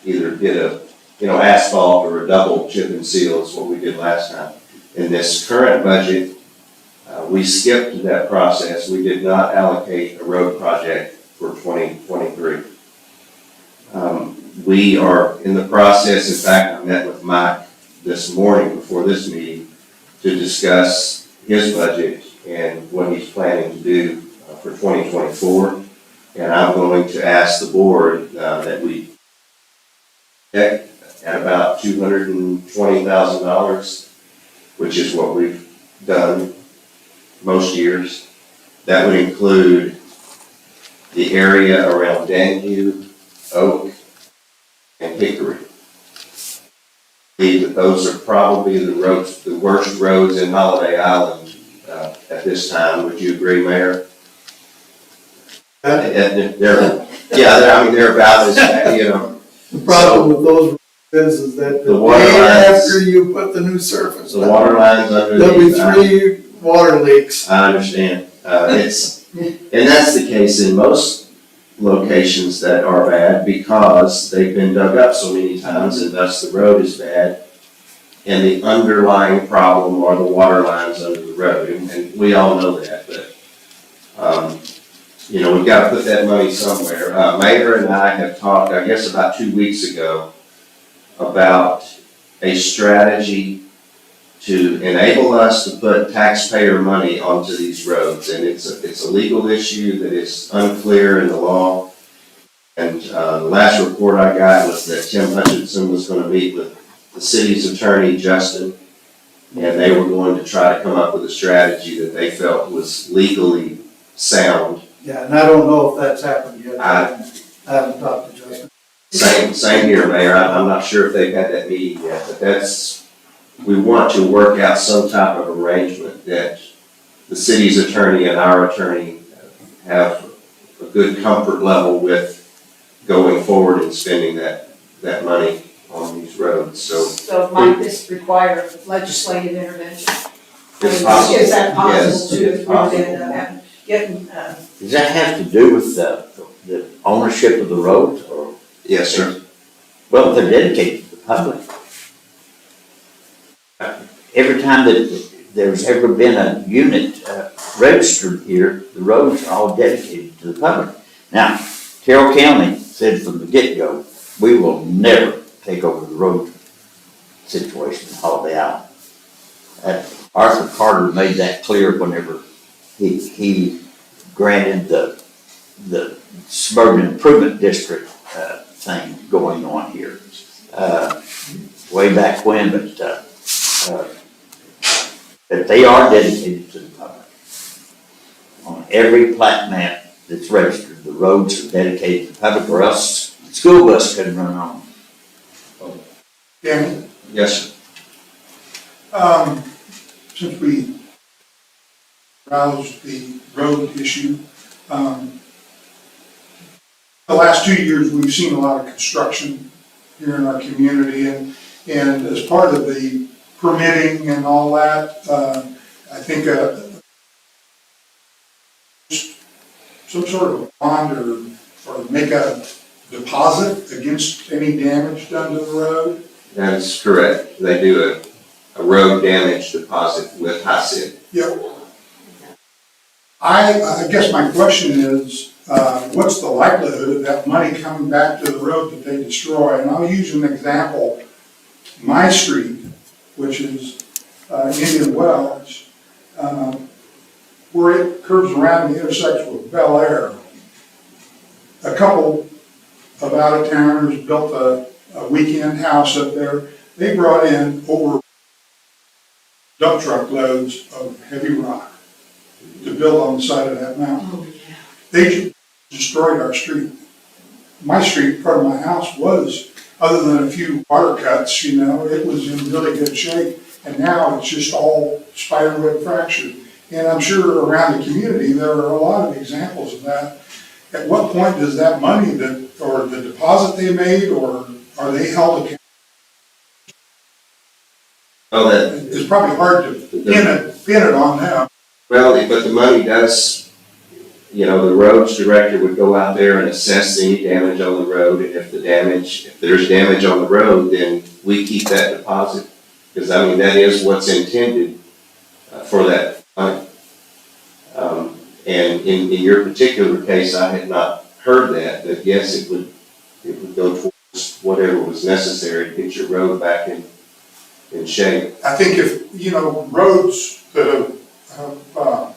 either did asphalt or a double chip and seal is what we did last time. In this current budget, we skipped that process. We did not allocate a road project for 2023. We are in the process, in fact, I met with Mike this morning before this meeting to discuss his budget and what he's planning to do for 2024. And I'm going to ask the board that we check at about $220,000, which is what we've done most years. That would include the area around Danview, Oak, and Hickory. I believe that those are probably the worst roads in Holiday Island at this time. Would you agree, Mayor? They're about as, The problem with those is that The the water day lines. after you put the new surface the down, water lines under there'll be the. 3 water leaks. I understand. And that's the case in most locations that are bad because they've been dug up so many times and thus the road is bad. And the underlying problem are the water lines under the road, and we all know that, but, we've got to put that money somewhere. Mayor and I have talked, I guess about 2 weeks ago, about a strategy to enable us to put taxpayer money onto these roads. And it's a legal issue that is unclear in the law. And the last report I got was that Tim Hutchinson was gonna meet with the city's attorney, Justin, and they were going to try to come up with a strategy that they felt was legally sound. Yeah, and I don't know if that's happened yet. I- I haven't talked to Justin. Same here, Mayor. I'm not sure if they've had that meeting yet, but we want to work out some type of arrangement that the city's attorney and our attorney have a good comfort level with going forward and spending that money on these roads, so. So might this require legislative intervention? It's possible. Is that Yes, possible too? it's If we possible. end up getting, Does that have to do with the ownership of the roads, or, Yes, sir. well, they're dedicated to the public? Every time that there's ever been a unit registered here, the roads are all dedicated to the public. Now, Carroll County said from the get-go, we will never take over the road situation in Holiday Island. Arthur Carter made that clear whenever he granted the suburban improvement district thing going on here. Way back when, but they are dedicated to the public. On every plat map that's registered, the roads are dedicated to the public, or else the school bus couldn't run on them. Danny, Yes, sir. since we roused the road issue, the last 2 years, we've seen a lot of construction here in our community, and as part of the permitting and all that, I think some sort of bond or make a deposit against any damage done to the road. That is correct. They do a road damage deposit with HICID. Yep. I guess my question is, what's the likelihood of that money coming back to the road that they destroy? And I'll use an example. My street, which is Indian Wells, where it curves around the intersection with Bel Air, a couple of out-of-towners built a weekend house up there. They brought in over dump truck loads of heavy rock to build on the side of that mountain. Oh, yeah. They destroyed our street. My street, part of my house was, other than a few water cuts, you know, it was in really good shape. And now it's just all spiderweb fractured. And I'm sure around the community, there are a lot of examples of that. At what point does that money or the deposit they made, or are they held accountable? Well, It's probably hard to pin it on them. but the money does, the roads director would go out there and assess any damage on the road, and if there's damage on the road, then we keep that deposit. Because, that is what's intended for that money. And in your particular case, I had not heard that, but yes, it would go towards whatever was necessary to get your road back in shape. I think if, roads that have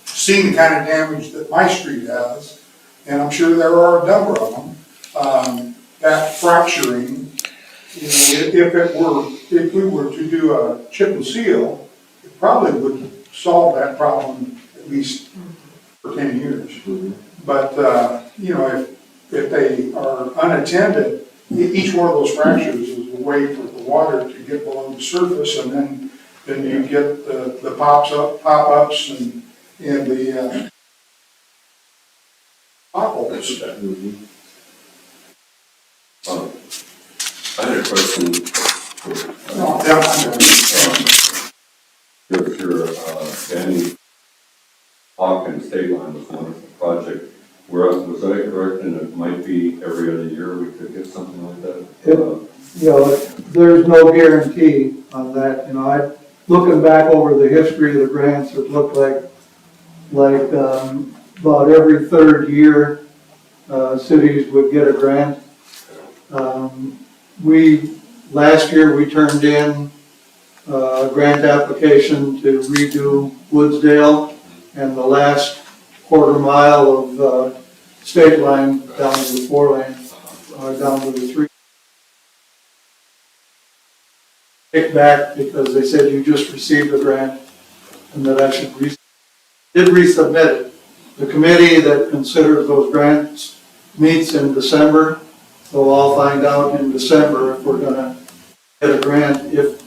seen the kind of damage that my street has, and I'm sure there are a number of them, that fracturing, if we were to do a chip and seal, it probably would solve that problem at least for 10 years. But, if they are unattended, each one of those fractures is a way for the water to get below the surface, and then you get the pop-ups and the potholes. I had a question No, Danny Hawkins State Line was one of the project. Was I correct, and it might be every other year we could get something like that? There's no guarantee on that, looking back over the history of the grants, it looked like about every third year, cities would get a grant. Last year, we turned in a grant application to redo Woodsdale, and the last quarter mile of state line down to the 4-lane, down to the 3. Kicked back because they said you just received a grant and that I should did resubmit it. The committee that considers those grants meets in December, so I'll find out in December if we're gonna get a grant. If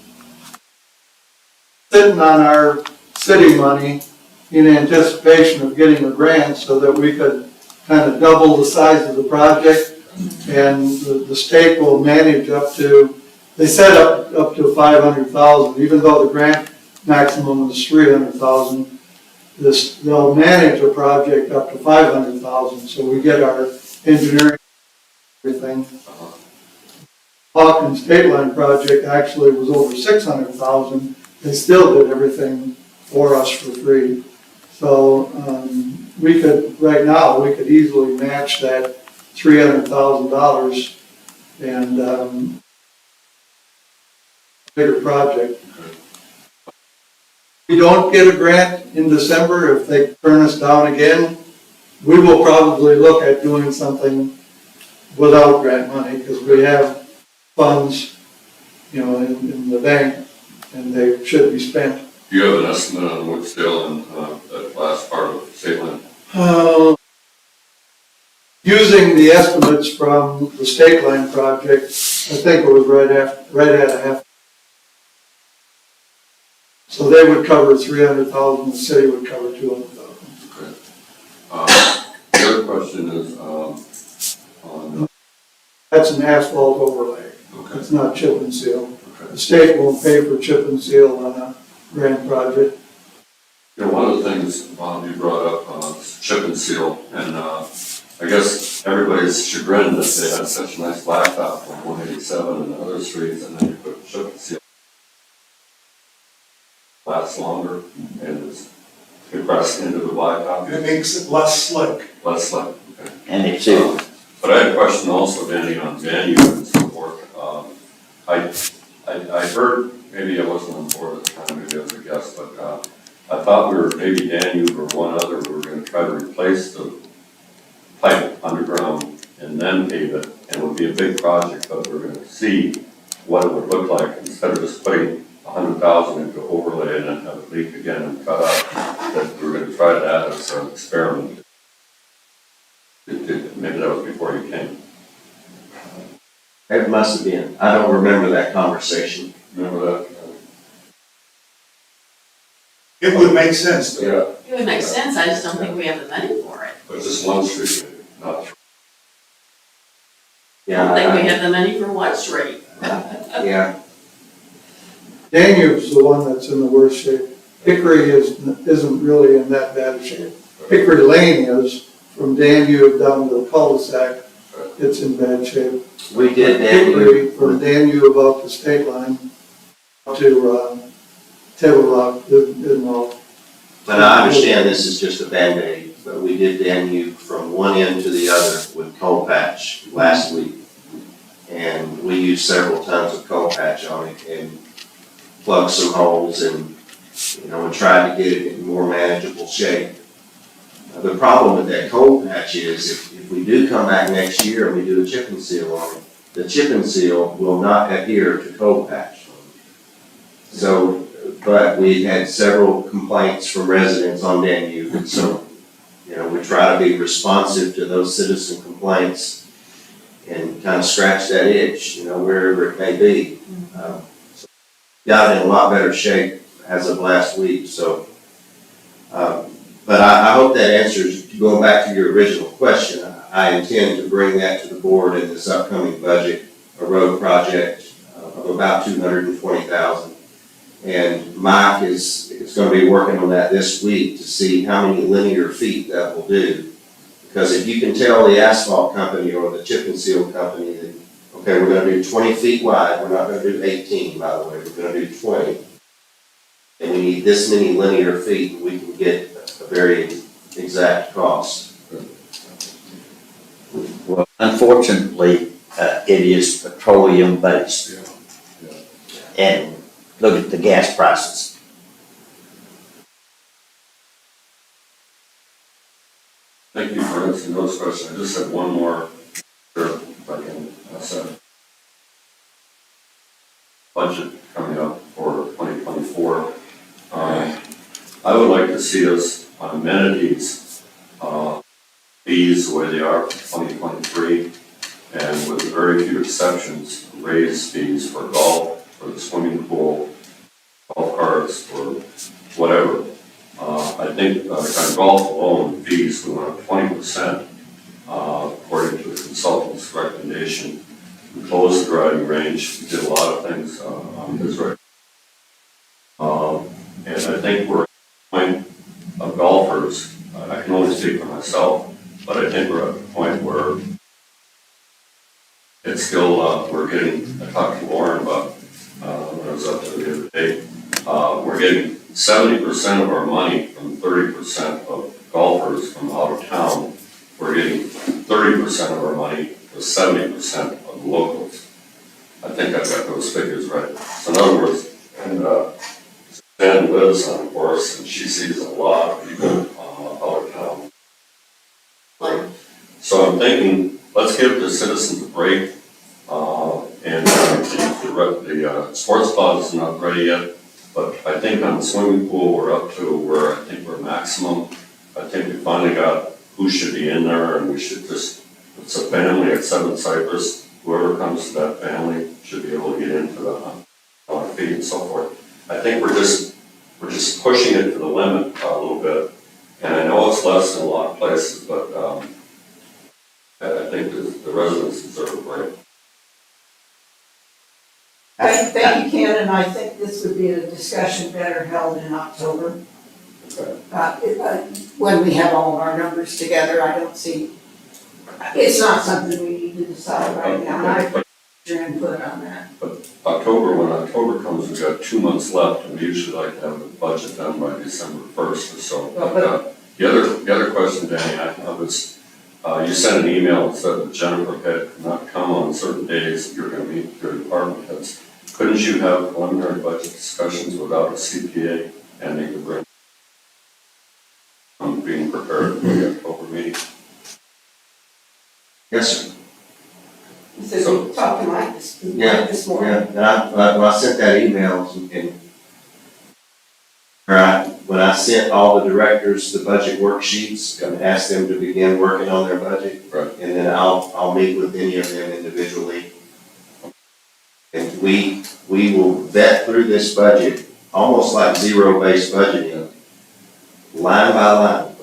sitting on our city money in anticipation of getting a grant so that we could kind of double the size of the project, and the state will manage up to, they said up to 500,000, even though the grant maximum is 300,000. They'll manage a project up to 500,000, so we get our engineering, everything. Hawkins State Line project actually was over 600,000. They still did everything for us for free. So, we could, right now, we could easily match that $300,000 and, bigger project. If we don't get a grant in December, if they turn us down again, we will probably look at doing something without grant money, because we have funds, you know, in the bank, and they should be spent. Do you have an estimate on Woodsdale and, that last part of state line? Using the estimates from the state line project, I think it was right at a half. So they would cover 300,000, the city would cover 200,000. Okay. The other question is, on, That's an asphalt overlay. okay, It's not chip and seal. okay. The state won't pay for chip and seal on a grant project. You know, one of the things, Bob, you brought up, chip and seal, and, I guess everybody's chagrined that they had such a nice blacktop on 187 and other streets, and then you put chip and seal. Lasts longer, and it's compressed into the blacktop, It makes it less slick. less like, okay. And it's too. But I had a question also, Danny, on venue and so forth. I heard, maybe I wasn't on board at the time, maybe I was a guest, but, I thought we were, maybe Danube or one other, we were gonna try to replace the pipe underground and then pave it, and it would be a big project, but we're gonna see what it would look like, instead of just putting 100,000 into overlay and then have it leak again and cut out, that we were gonna try that as an experiment. Maybe that was before you came. It must have been. I don't remember that conversation. Remember that? It would make sense to. Yeah. It would make sense, I just don't think we have the money for it. But just one street, maybe, not three. I don't think we have the money for one street. Yeah, Danube's the one that's in the worst shape. Hickory isn't really in that bad a shape. Hickory Lane is, from Danube down to the cul-de-sac, it's in bad shape. we did Hickory, that. from Danube up the state line to, Table Rock, isn't all. But I understand this is just a Band-Aid, but we did Danube from one end to the other with coal patch last week. And we used several tons of coal patch on it and plugged some holes and, you know, and tried to get it in more manageable shape. The problem with that coal patch is if we do come back next year and we do a chip and seal on it, the chip and seal will not adhere to coal patch. So, but we had several complaints from residents on Danube, and so, you know, we try to be responsive to those citizen complaints and kind of scratch that itch, you know, wherever it may be. So got it in a lot better shape as of last week, so. But I hope that answers, going back to your original question, I intend to bring that to the board in this upcoming budget, a road project of about $220,000. And Mike is gonna be working on that this week to see how many linear feet that will do. Because if you can tell the asphalt company or the chip and seal company that, okay, we're gonna do 20 feet wide, we're not gonna do 18, by the way, we're gonna do 20. And we need this many linear feet, we can get a very exact cost. Well, unfortunately, it is petroleum based. And look at the gas prices. Thank you for answering those questions. I just had one more, if I can ask that. Budget coming up for 2024. I would like to see us on amenities, fees the way they are for 2023, and with very few exceptions, raise fees for golf, for the swimming pool, golf carts, or whatever. I think like on golf alone, fees, we went up 20%, according to the consultant's recommendation. We closed the driving range, we did a lot of things on his recommendation. And I think we're at the point of golfers, I can only speak for myself, but I think we're at the point where it's still, we're getting, I talked to Lauren about, when I was up there the other day, we're getting 70% of our money from 30% of golfers from out of town. We're getting 30% of our money to 70% of locals. I think I've got those figures right. So in other words, and Suzanne lives on a course and she sees a lot of people out of town. So I'm thinking, let's give the citizens a break. And the sports plaza is not ready yet. But I think on the swimming pool, we're up to where I think we're maximum. I think we finally got who should be in there, and we should just, it's a family at 7 Cypress, whoever comes to that family should be able to get into the fee and so forth. I think we're just pushing it to the limit a little bit. And I know it's less in a lot of places, but I think the residents deserve a break. Thank you, Ken, and I think this would be a discussion better held in October. When we have all of our numbers together, I don't see, it's not something we need to decide right now, and I appreciate your input on that. October, when October comes, we've got 2 months left, and we usually like to have the budget done by December 1st or so. The other question, Danny, I was, you sent an email that said that Jennifer could not come on certain days, you're gonna meet with your department heads. Couldn't you have preliminary budget discussions without a CPA and they could bring being prepared for the October meeting? Yes, sir. So we talked to Mike this morning. Yeah, and when I sent that email, when I sent all the directors the budget worksheets and asked them to begin working on their budget. Right. And then I'll meet with any of them individually. And we will vet through this budget, almost like zero-based budgeting, line by line,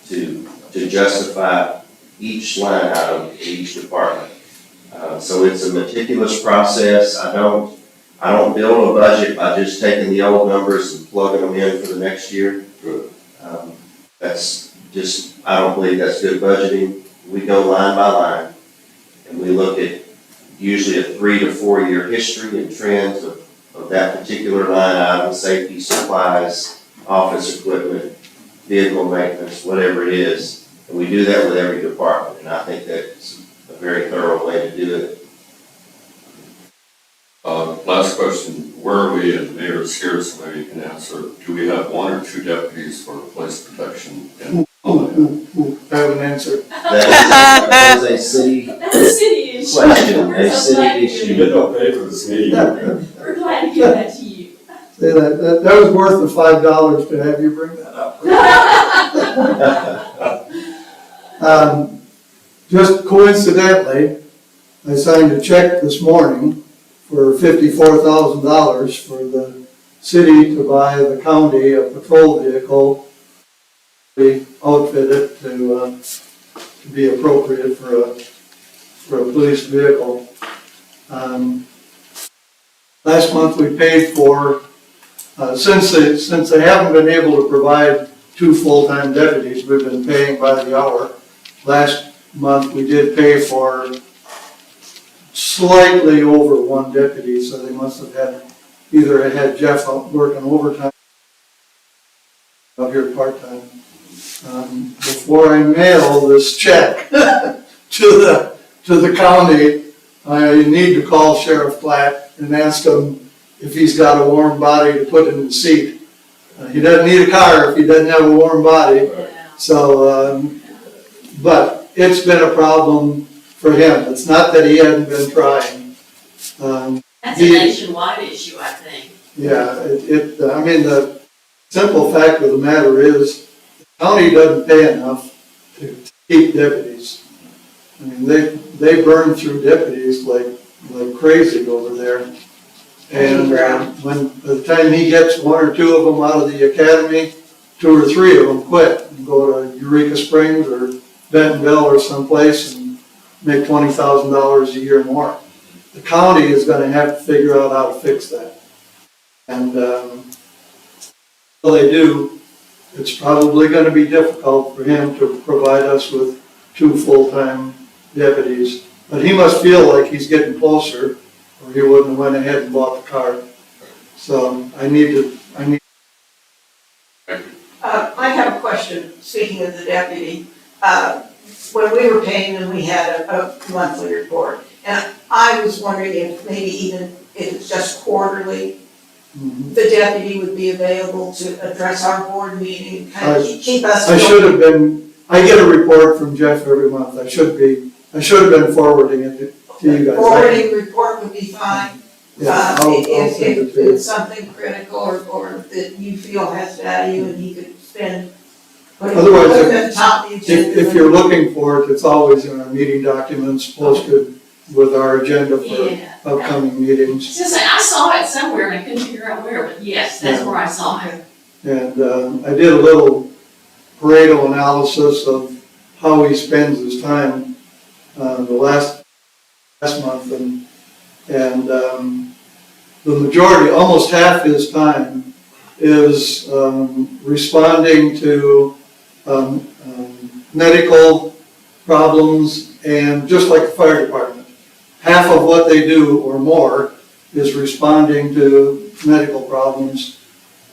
to justify each line item in each department. So it's a meticulous process. I don't build a budget by just taking the old numbers and plugging them in for the next year. That's just, I don't believe that's good budgeting. We go line by line and we look at usually a 3 to 4 year history and trends of that particular line item, safety, supplies, office equipment, vehicle maintenance, whatever it is. And we do that with every department, and I think that's a very thorough way to do it. Last question, where are we, and the mayor's here, so maybe you can answer, do we have 1 or 2 deputies for police protection? I have an answer. That is a city City issue. question, We're a so glad city to issue. Get no pay for this meeting. We're glad to give that to you. Say that was worth the $5 to have you bring that up. Just coincidentally, I signed a check this morning for $54,000 for the city to buy the county a patrol vehicle. We outfit it to be appropriate for a police vehicle. Last month we paid for, since they haven't been able to provide 2 full-time deputies, we've been paying by the hour. Last month we did pay for slightly over 1 deputy, so they must have had Jeff out working overtime up here part-time. Before I mail this check to the county, I need to call Sheriff Platt and ask him if he's got a warm body to put in the seat. He doesn't need a car if he doesn't have a warm body. So, but it's been a problem for him. It's not that he hadn't been trying. That's a nationwide issue, I think. Yeah, I mean, the simple fact of the matter is, the county doesn't pay enough to keep deputies. I mean, they burn through deputies like crazy over there. And when, by the time he gets one or two of them out of the academy, 2 or 3 of them quit and go to Eureka Springs or Bentonville or someplace and make $20,000 a year more. The county is gonna have to figure out how to fix that. And, until they do, it's probably gonna be difficult for him to provide us with 2 full-time deputies. But he must feel like he's getting closer, or he wouldn't have went ahead and bought the car. So I need I have a question, speaking of the deputy. When we were paying them, we had a monthly report. And I was wondering if maybe even if it's just quarterly, the deputy would be available to address our board meeting, kind of keep us. I should have been, I get a report from Jeff every month. I should have been forwarding it to you guys. Forwarding report would be fine. Yeah, I'll If send it to you. it's something critical or that you feel has value and he could spend, put it Otherwise, at the top of the agenda. If you're looking for it, it's always in our meeting documents posted with our agenda for Yeah. upcoming meetings. Just say, I saw it somewhere and I couldn't figure out where, but yes, that's where I saw it. And I did a little Pareto analysis of how he spends his time the last month, and the majority, almost half his time, is responding to medical problems, and just like the fire department, half of what they do or more is responding to medical problems,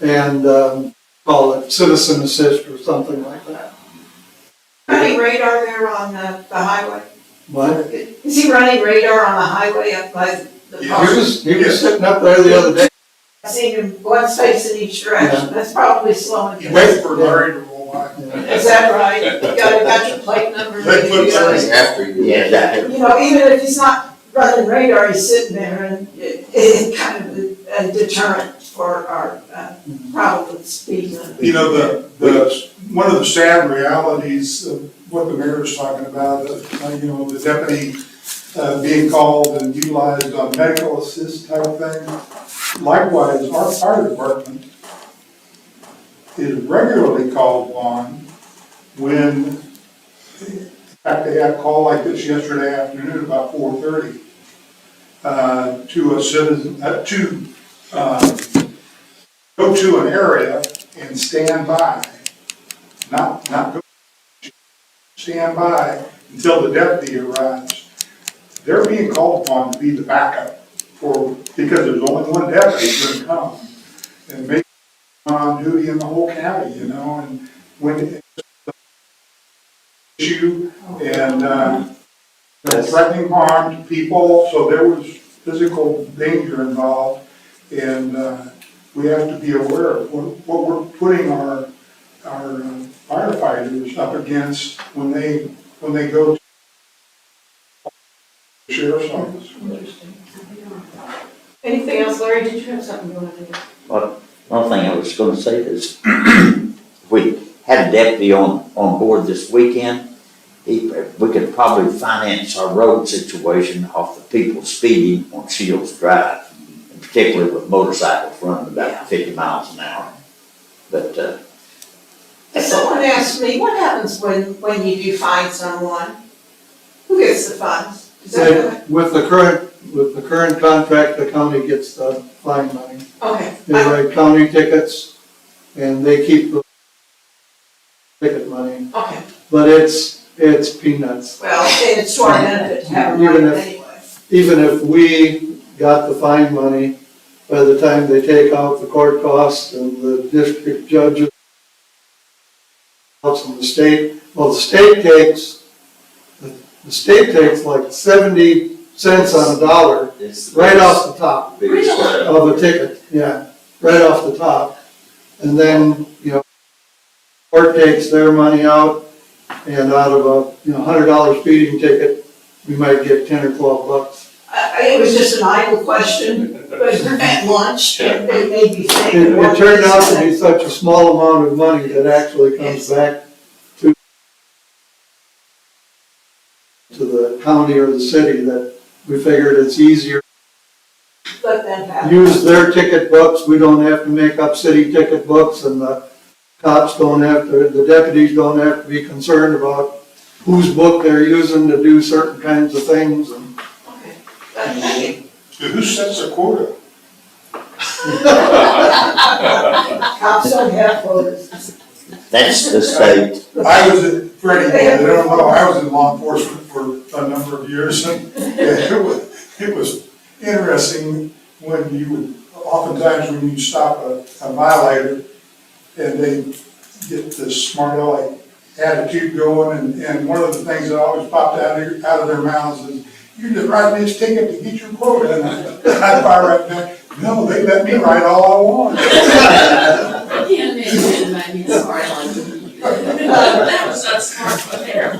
and call it citizen assist or something like that. Running radar there on the highway? But Is he running radar on the highway up by the Yeah, park? he was sitting up there the other day. I've seen him one face in each direction, that's probably slowing You you wait down. for Larry to roll by. Is that right? You got your plate number? They put You After you. Yeah, exactly. know, even if he's not running radar, he's sitting there and it's kind of a deterrent for our probable speed limit. You know, one of the sad realities of what the mayor's talking about, you know, the deputy being called and utilized on medical assist type thing. Likewise, our fire department is regularly called upon when, in fact, they had a call like this yesterday afternoon about 4:30 to a citizen, go to an area and stand by, not go, stand by until the deputy arrives. They're being called upon to be the backup because there's only one deputy going to come. And maybe on duty in the whole county, you know, and when it's an issue and threatening harm to people, so there was physical danger involved. And we have to be aware of what we're putting our firefighters up against when they go to the sheriff's office. Anything else, Larry? Did you have something you wanted to? One thing I was gonna say is, if we had a deputy on board this weekend, we could probably finance our road situation off the people speeding on Shields Drive, and particularly with motorcycles running about 50 miles an hour. But, Someone asked me, what happens when you do find someone? Who gets the funds? Is that With the current contract, the county gets the fine money. okay? They write county tickets, and they keep the ticket money, Okay, but it's peanuts. well, it's to our benefit to have a Even right if- anyway. Even if we got the fine money, by the time they take out the court costs and the district judges from the state, well, the state takes like 70 cents on a dollar right off the top of a ticket, yeah, right off the top. And then, you know, Court takes their money out, and out of a, $100 speeding ticket, we might get 10 or 12 bucks. It was just an idle question, but at lunch, it made me think. It turned out to be such a small amount of money that actually comes back to the county or the city, that we figured it's easier Let them have. to use their ticket books. We don't have to make up city ticket books, and the cops don't have to, the deputies don't have to be concerned about whose book they're using to do certain kinds of things. And Who sets the quota? Cops don't have quotas. That's the state. I was at, Freddie, I don't know, I was in law enforcement for a number of years, and it was interesting when you would, oftentimes when you stop a violator, and they get this smart aleck attitude going, and one of the things that always popped out of their mouths is, "You're just writing this ticket to get your quota," and I fire right back, "No, they let me write all I want." I can't imagine maybe sorry like you. That was so smart for there.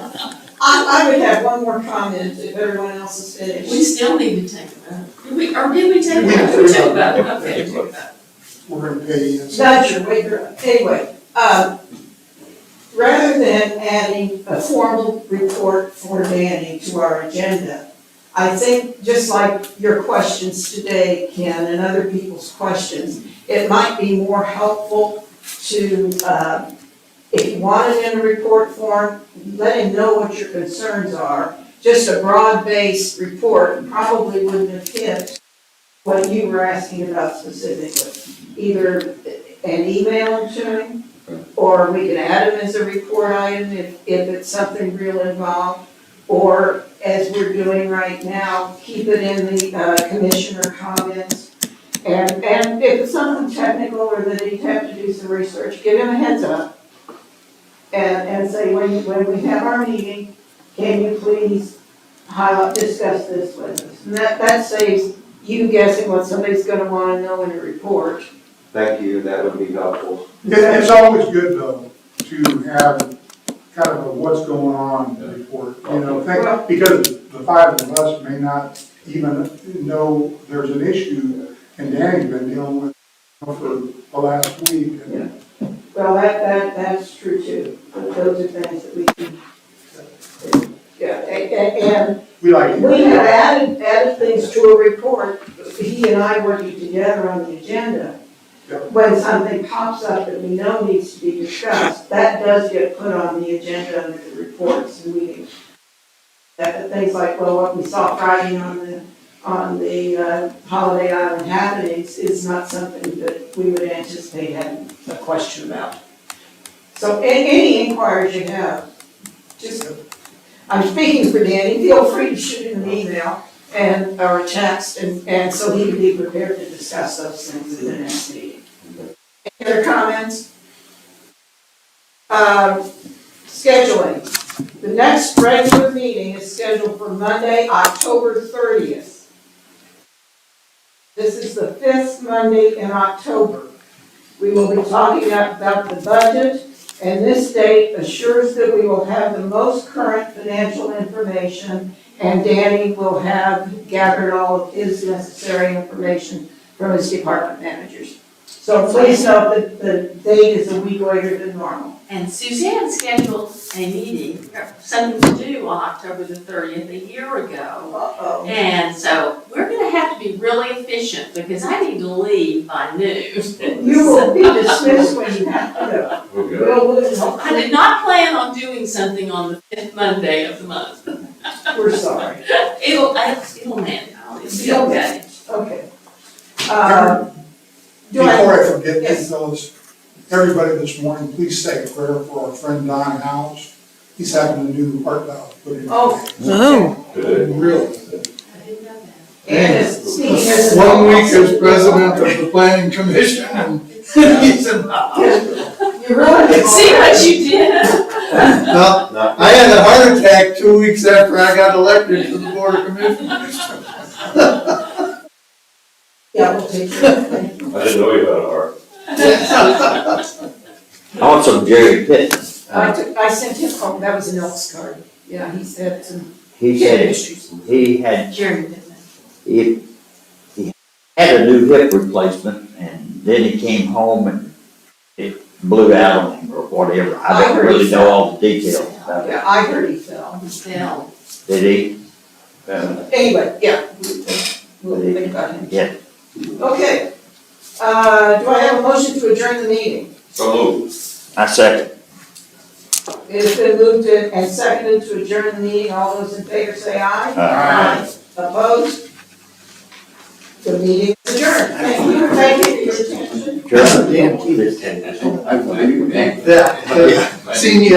I would have one more comment if everyone else is finished. We still need to take a vote. Did we take a vote? We took a vote, okay, we took a vote. We're gonna pay you. That's your way, anyway, rather than adding a formal report for Danny to our agenda, I think, just like your questions today, Ken, and other people's questions, it might be more helpful to, if you want it in a report form, let him know what your concerns are. Just a broad-based report probably wouldn't have hit what you were asking about specifically. Either an email to him, or we can add him as a report item if it's something real involved. Or, as we're doing right now, keep it in the commissioner comments. And if it's something technical or that he'd have to do some research, give him a heads up. And say, when we have our meeting, can you please discuss this with us? And that saves you guessing what somebody's gonna wanna know in a report. Thank you, that would be helpful. It's always good though, to have kind of a what's going on report, because the five of us may not even know there's an issue, and Danny's been dealing with for the last week. Well, that's true too. Those are things that we can, yeah, and We like. we have added things to a report, he and I working together on the agenda. Yeah. When something pops up that we know needs to be discussed, that does get put on the agenda under the reports and meetings. Things like, well, what we saw Friday on the Holiday Island happenings is not something that we would anticipate having a question about. So any inquiries you have, just, I'm speaking for Danny, feel free to shoot him an email or a text, and so he can be prepared to discuss those things in the next meeting. Any other comments? Scheduling. The next regular meeting is scheduled for Monday, October 30th. This is the 5th Monday in October. We will be talking about the budget, and this date assures that we will have the most current financial information, and Danny will have gathered all of his necessary information from his department managers. So please note that the date is a week later than normal. And Suzanne scheduled a meeting, something to do on October the 30th a year ago. Uh-oh. And so we're gonna have to be really efficient because I need to leave by noon. You will be dismissed when you have to go. I did not plan on doing something on the 5th Monday of the month. We're sorry. It'll manage, it'll be okay. Okay. Before I forget, Yes. fellas, everybody this morning, please say a prayer for our friend Don Howes. He's having a new heart valve put in. Oh. Really? I didn't know that. And speaking as. One week as president of the planning commission, and he's in the house. You ruined it. See what you did? No, I had a heart attack 2 weeks after I got elected to the board of commissioners. Yeah, we'll take care of it. I didn't know you had a heart. Also Jerry Pittman. I sent him home, that was an Elks card. Yeah, he said some He kid said issues. he had, Jeremy Pittman. he had a new hip replacement and then he came home and it blew out on him or whatever. I I don't heard he really know fell. all the details about it. Yeah, I heard he fell. Phil. Did he? Anyway, yeah, we'll think about him. Yeah. Okay, do I have a motion to adjourn the meeting? So moved. I second. It has been moved and seconded to adjourn the meeting. All those in favor say aye. Aye. Opposed? The meeting is adjourned. Thank you for your attention. Sure. Damn, keep it. Yeah, seen you